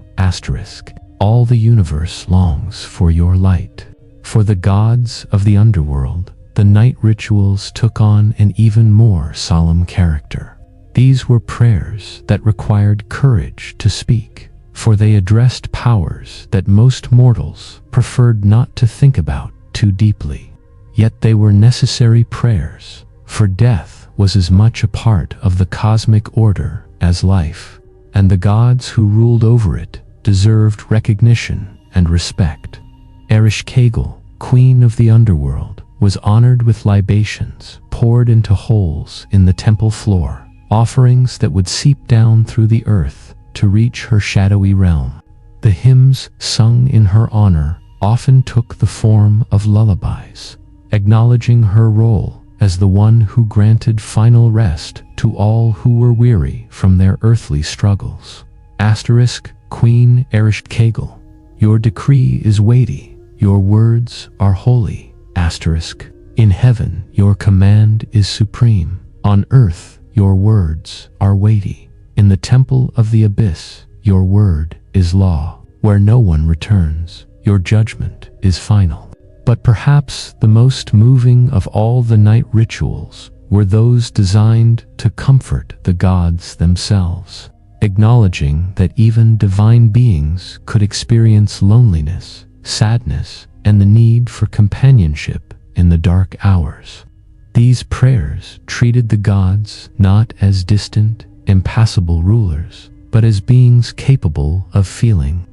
All the universe longs for your light. For the gods of the underworld, the night rituals took on an even more solemn character. These were prayers that required courage to speak, for they addressed powers that most mortals preferred not to think about too deeply. Yet they were necessary prayers, for death was as much a part of the cosmic order as life, and the gods who ruled over it deserved recognition and respect. Ereshkigal, queen of the underworld, was honored with libations poured into holes in the temple floor, offerings that would seep down through the earth to reach her shadowy realm. The hymns sung in her honor often took the form of lullabies, acknowledging her role as the one who granted final rest to all who were weary from their earthly struggles. Queen Ereshkigal, your decree is weighty, your words are holy. In heaven, your command is supreme. On earth, your words are weighty. In the temple of the abyss, your word is law. Where no one returns, your judgment is final. But perhaps the most moving of all the night rituals were those designed to comfort the gods themselves, acknowledging that even divine beings could experience loneliness, sadness, and the need for companionship in the dark hours. These prayers treated the gods not as distant, impassible rulers, but as beings capable of feeling.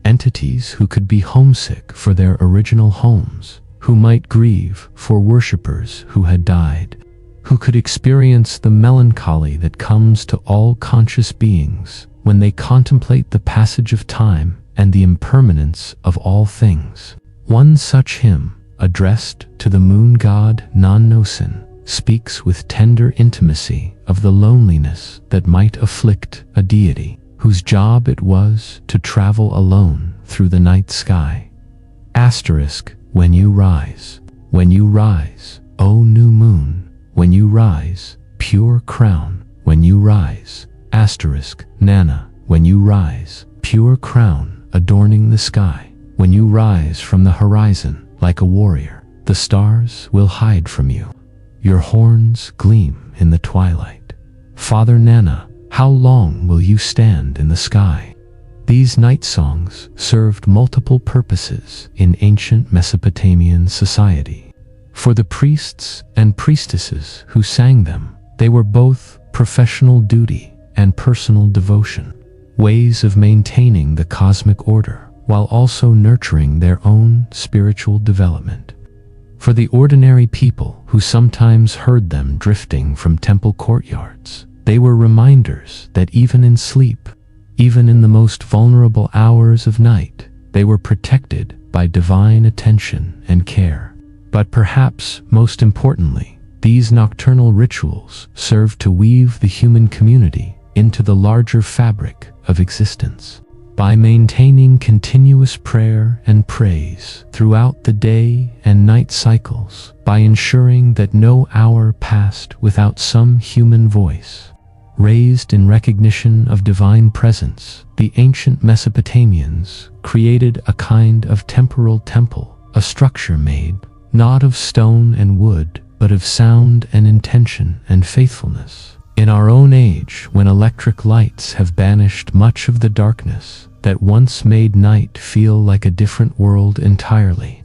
Entities who could be homesick for their original homes, who might grieve for worshippers who had died, who could experience the melancholy that comes to all conscious beings when they contemplate the passage of time and the impermanence of all things. One such hymn, addressed to the moon god Nannosin, speaks with tender intimacy of the loneliness that might afflict a deity whose job it was to travel alone through the night sky. When you rise, O new moon, when you rise, pure crown, when you rise, Nana, when you rise, pure crown adorning the sky, when you rise from the horizon like a warrior, the stars will hide from you. your horns gleam in the twilight. Father Nana, how long will you stand in the sky? These night songs served multiple purposes in ancient Mesopotamian society. For the priests and priestesses who sang them, they were both professional duty and personal devotion, ways of maintaining the cosmic order while also nurturing their own spiritual development. For the ordinary people who sometimes heard them drifting from temple courtyards, they were reminders that even in sleep, even in the most vulnerable hours of night, they were protected by divine attention and care. But perhaps most importantly, these nocturnal rituals served to weave the human community into the larger fabric of existence. By maintaining continuous prayer and praise throughout the day and night cycles, by ensuring that no hour passed without some human voice raised in recognition of divine presence, the ancient Mesopotamians created a kind of temporal temple, a structure made not of stone and wood, but of sound and intention and faithfulness. In our own age, when electric lights have banished much of the darkness that once made night feel like a different world entirely,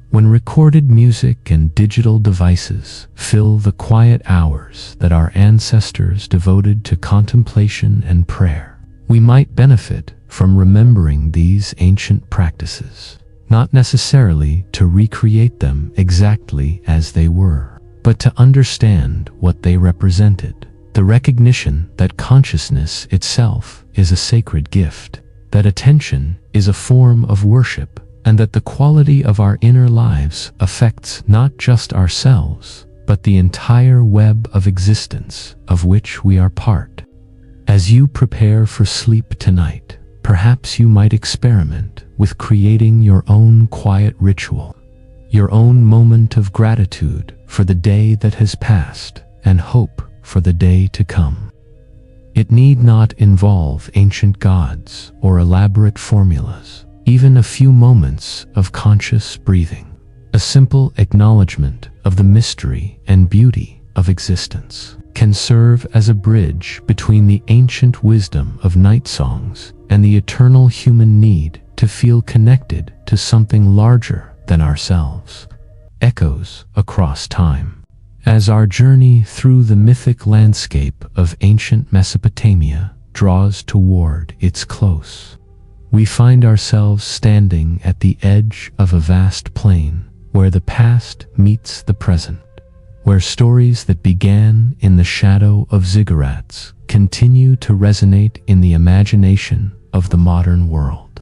when recorded music and digital devices fill the quiet hours that our ancestors devoted to contemplation and prayer, we might benefit from remembering these ancient practices, not necessarily to recreate them exactly as they were, but to understand what they represented. The recognition that consciousness itself is a sacred gift, that attention is a form of worship, and that the quality of our inner lives affects not just ourselves, but the entire web of existence of which we are part. As you prepare for sleep tonight, perhaps you might experiment with creating your own quiet ritual, your own moment of gratitude for the day that has passed and hope for the day to come. It need not involve ancient gods or elaborate formulas. Even a few moments of conscious breathing, a simple acknowledgement of the mystery and beauty of existence, can serve as a bridge between the ancient wisdom of night songs and the eternal human need to feel connected to something larger than ourselves. Echoes across time. As our journey through the mythic landscape of ancient Mesopotamia draws toward its close, we find ourselves standing at the edge of a vast plain where the past meets the present, where stories that began in the shadow of ziggurats continue to resonate in the imagination of the modern world.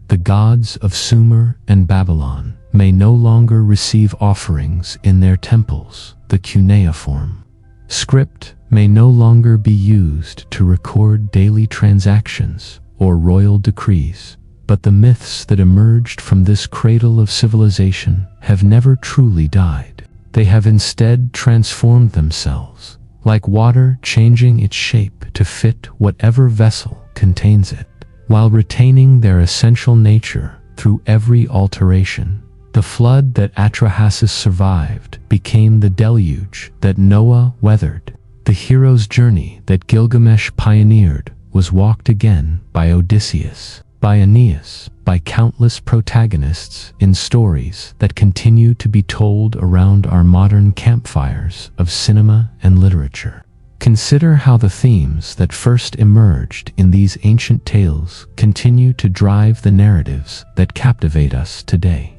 The gods of Sumer and Babylon may no longer receive offerings in their temples, the Cuneiform. Script may no longer be used to record daily transactions or royal decrees, but the myths that emerged from this cradle of civilization have never truly died. They have instead transformed themselves, like water changing its shape to fit whatever vessel contains it, while retaining their essential nature through every alteration. The flood that Atrahasis survived became the deluge that Noah weathered. The hero's journey that Gilgamesh pioneered was walked again by Odysseus, by Aeneas, by countless protagonists in stories that continue to be told around our modern campfires of cinema and literature. Consider how the themes that first emerged in these ancient tales continue to drive the narratives that captivate us today.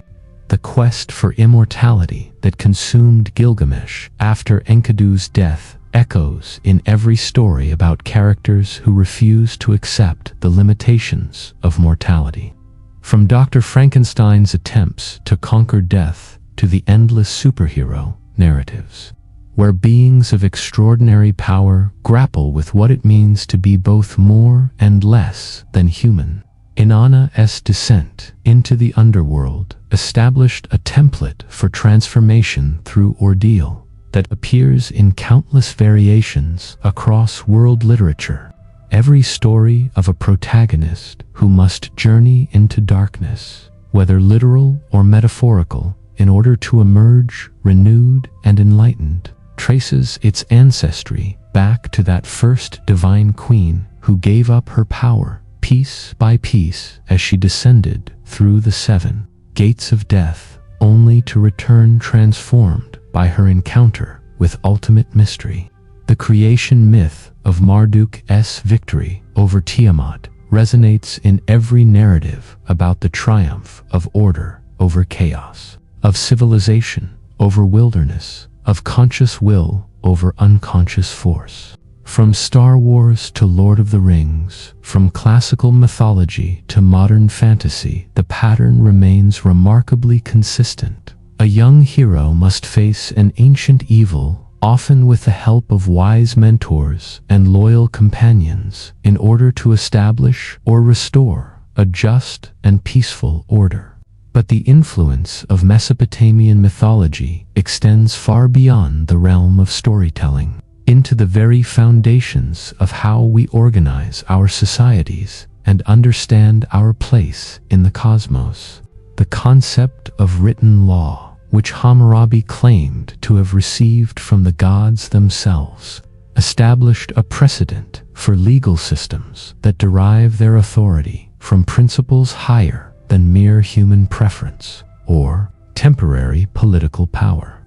The quest for immortality that consumed Gilgamesh after Enkidu's death echoes in every story about characters who refuse to accept the limitations of mortality. From Dr. Frankenstein's attempts to conquer death to the endless superhero narratives, where beings of extraordinary power grapple with what it means to be both more and less than human. Inanna's descent into the underworld established a template for transformation through ordeal that appears in countless variations across world literature. Every story of a protagonist who must journey into darkness, whether literal or metaphorical, in order to emerge renewed and enlightened, traces its ancestry back to that first divine queen who gave up her power piece by piece as she descended through the 7 gates of death, only to return transformed by her encounter with ultimate mystery. The creation myth of Marduk's victory over Tiamat resonates in every narrative about the triumph of order over chaos, of civilization over wilderness, of conscious will over unconscious force. From Star Wars to Lord of the Rings, from classical mythology to modern fantasy, the pattern remains remarkably consistent. A young hero must face an ancient evil, often with the help of wise mentors and loyal companions, in order to establish or restore a just and peaceful order. But the influence of Mesopotamian mythology extends far beyond the realm of storytelling, into the very foundations of how we organize our societies and understand our place in the cosmos. The concept of written law, which Hammurabi claimed to have received from the gods themselves, established a precedent for legal systems that derive their authority from principles higher than mere human preference or temporary political power.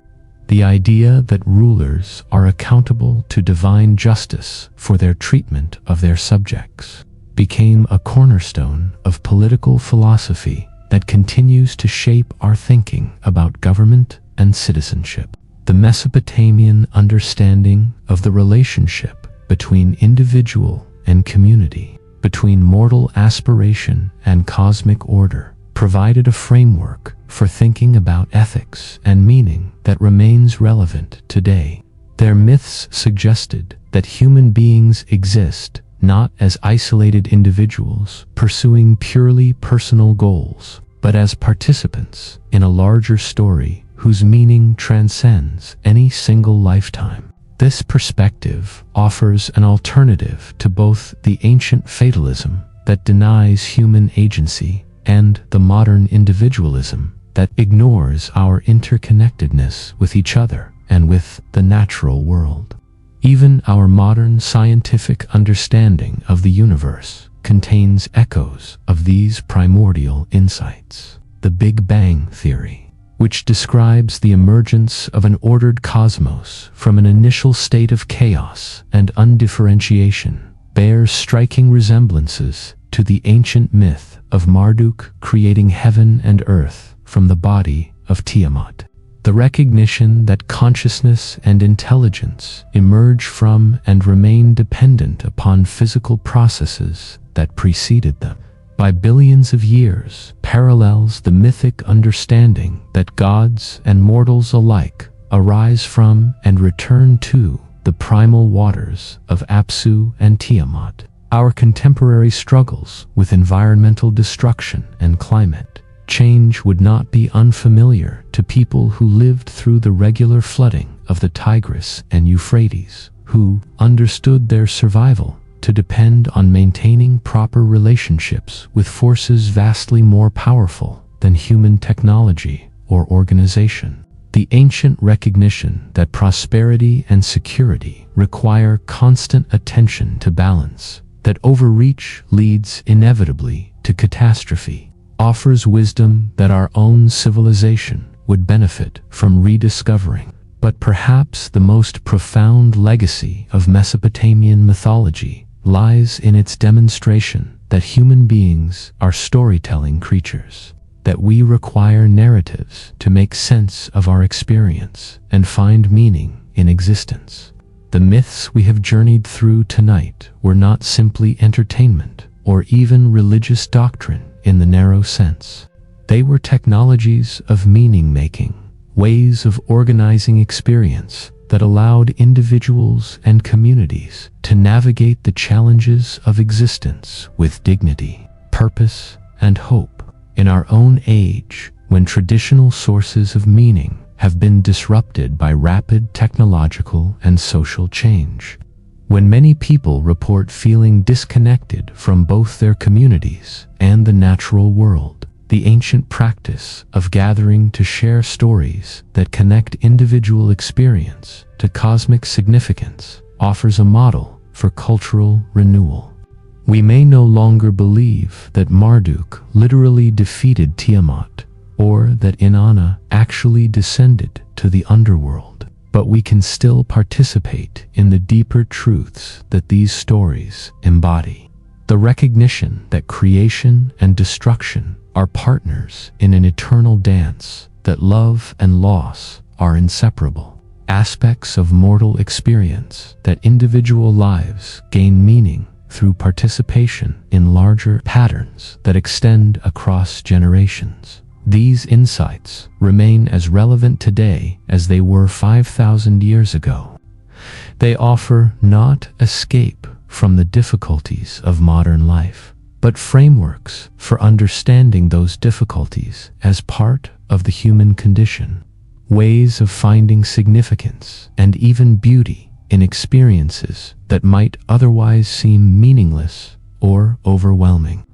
The idea that rulers are accountable to divine justice for their treatment of their subjects became a cornerstone of political philosophy that continues to shape our thinking about government and citizenship. The Mesopotamian understanding of the relationship between individual and community, between mortal aspiration and cosmic order, provided a framework for thinking about ethics and meaning that remains relevant today. Their myths suggested that human beings exist not as isolated individuals pursuing purely personal goals, but as participants in a larger story whose meaning transcends any single lifetime. This perspective offers an alternative to both the ancient fatalism that denies human agency and the modern individualism that ignores our interconnectedness with each other and with the natural world. Even our modern scientific understanding of the universe contains echoes of these primordial insights. The Big Bang Theory, which describes the emergence of an ordered cosmos from an initial state of chaos and undifferentiation, bears striking resemblances to the ancient myth of Marduk creating heaven and earth from the body of Tiamat. The recognition that consciousness and intelligence emerge from and remain dependent upon physical processes that preceded them by billions of years parallels the mythic understanding that gods and mortals alike arise from and return to the primal waters of Apsu and Tiamat. Our contemporary struggles with environmental destruction and climate change would not be unfamiliar to people who lived through the regular flooding of the Tigris and Euphrates, who understood their survival to depend on maintaining proper relationships with forces vastly more powerful than human technology or organization. The ancient recognition that prosperity and security require constant attention to balance, that overreach leads inevitably to catastrophe, offers wisdom that our own civilization would benefit from rediscovering. But perhaps the most profound legacy of Mesopotamian mythology lies in its demonstration that human beings are storytelling creatures, that we require narratives to make sense of our experience and find meaning in existence. The myths we have journeyed through tonight were not simply entertainment or even religious doctrine in the narrow sense. They were technologies of meaning-making, ways of organizing experience that allowed individuals and communities to navigate the challenges of existence with dignity, purpose, and hope. In our own age, when traditional sources of meaning have been disrupted by rapid technological and social change, when many people report feeling disconnected from both their communities and the natural world, The ancient practice of gathering to share stories that connect individual experience to cosmic significance offers a model for cultural renewal. We may no longer believe that Marduk literally defeated Tiamat, or that Inanna actually descended to the underworld, but we can still participate in the deeper truths that these stories embody. The recognition that creation and destruction are partners in an eternal dance, that love and loss are inseparable aspects of mortal experience, that individual lives gain meaning through participation in larger patterns that extend across generations. These insights remain as relevant today as they were 5,000 years ago. They offer not escape from the difficulties of modern life, but frameworks for understanding those difficulties as part of the human condition, ways of finding significance and even beauty in experiences that might otherwise seem meaningless or overwhelming.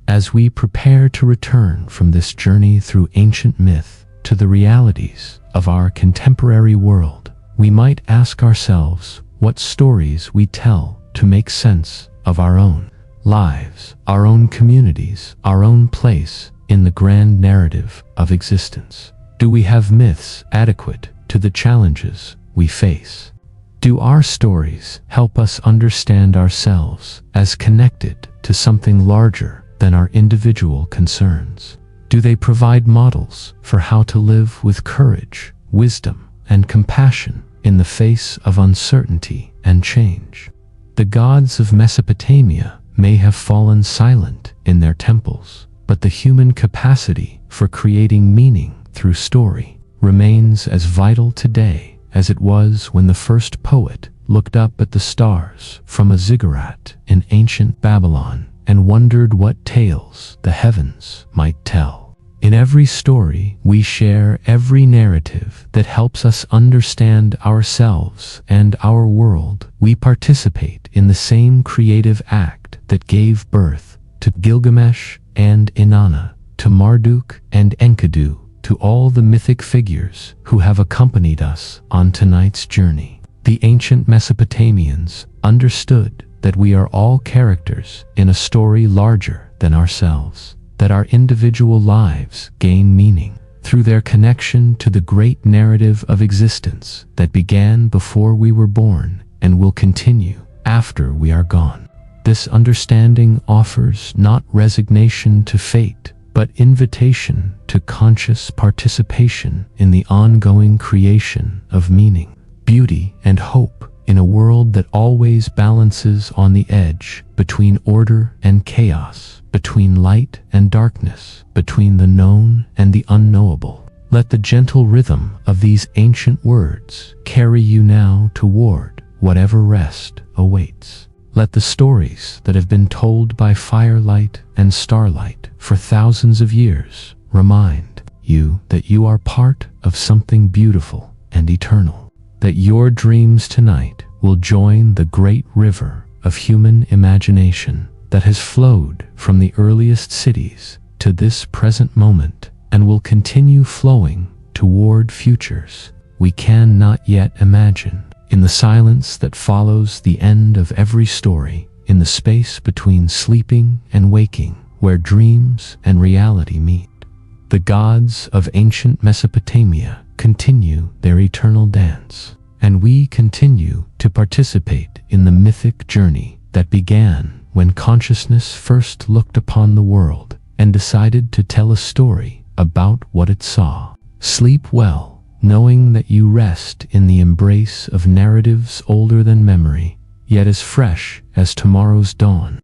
As we prepare to return from this journey through ancient myth to the realities of our contemporary world, we might ask ourselves what stories we tell to make sense of our own lives, our own communities, our own place in the grand narrative of existence. Do we have myths adequate to the challenges we face? Do our stories help us understand ourselves as connected to something larger than our individual concerns? Do they provide models for how to live with courage, wisdom, and compassion in the face of uncertainty and change? The gods of Mesopotamia may have fallen silent in their temples, but the human capacity for creating meaning through story remains as vital today as it was when the first poet looked up at the stars from a ziggurat in ancient Babylon and wondered what tales the heavens might tell. In every story we share, every narrative that helps us understand ourselves and our world, we participate in the same creative act that gave birth to Gilgamesh and Inanna, to Marduk and Enkidu, to all the mythic figures who have accompanied us on tonight's journey. The ancient Mesopotamians understood that we are all characters in a story larger than ourselves, that our individual lives gain meaning through their connection to the great narrative of existence that began before we were born and will continue after we are gone. This understanding offers not resignation to fate, but invitation to conscious participation in the ongoing creation of meaning, beauty, and hope in a world that always balances on the edge between order and chaos, between light and darkness, between the known and the unknowable. Let the gentle rhythm of these ancient words carry you now toward whatever rest awaits. Let the stories that have been told by firelight and starlight for thousands of years remind you that you are part of something beautiful and eternal, that your dreams tonight will join the great river of human imagination that has flowed from the earliest cities to this present moment and will continue flowing toward futures we can not yet imagine. In the silence that follows the end of every story, in the space between sleeping and waking, where dreams and reality meet, the gods of ancient Mesopotamia continue their eternal dance, and we continue to participate in the mythic journey that began when consciousness first looked upon the world and decided to tell a story about what it saw. Sleep well, knowing that you rest in the embrace of narratives older than memory, yet as fresh as tomorrow's dawn.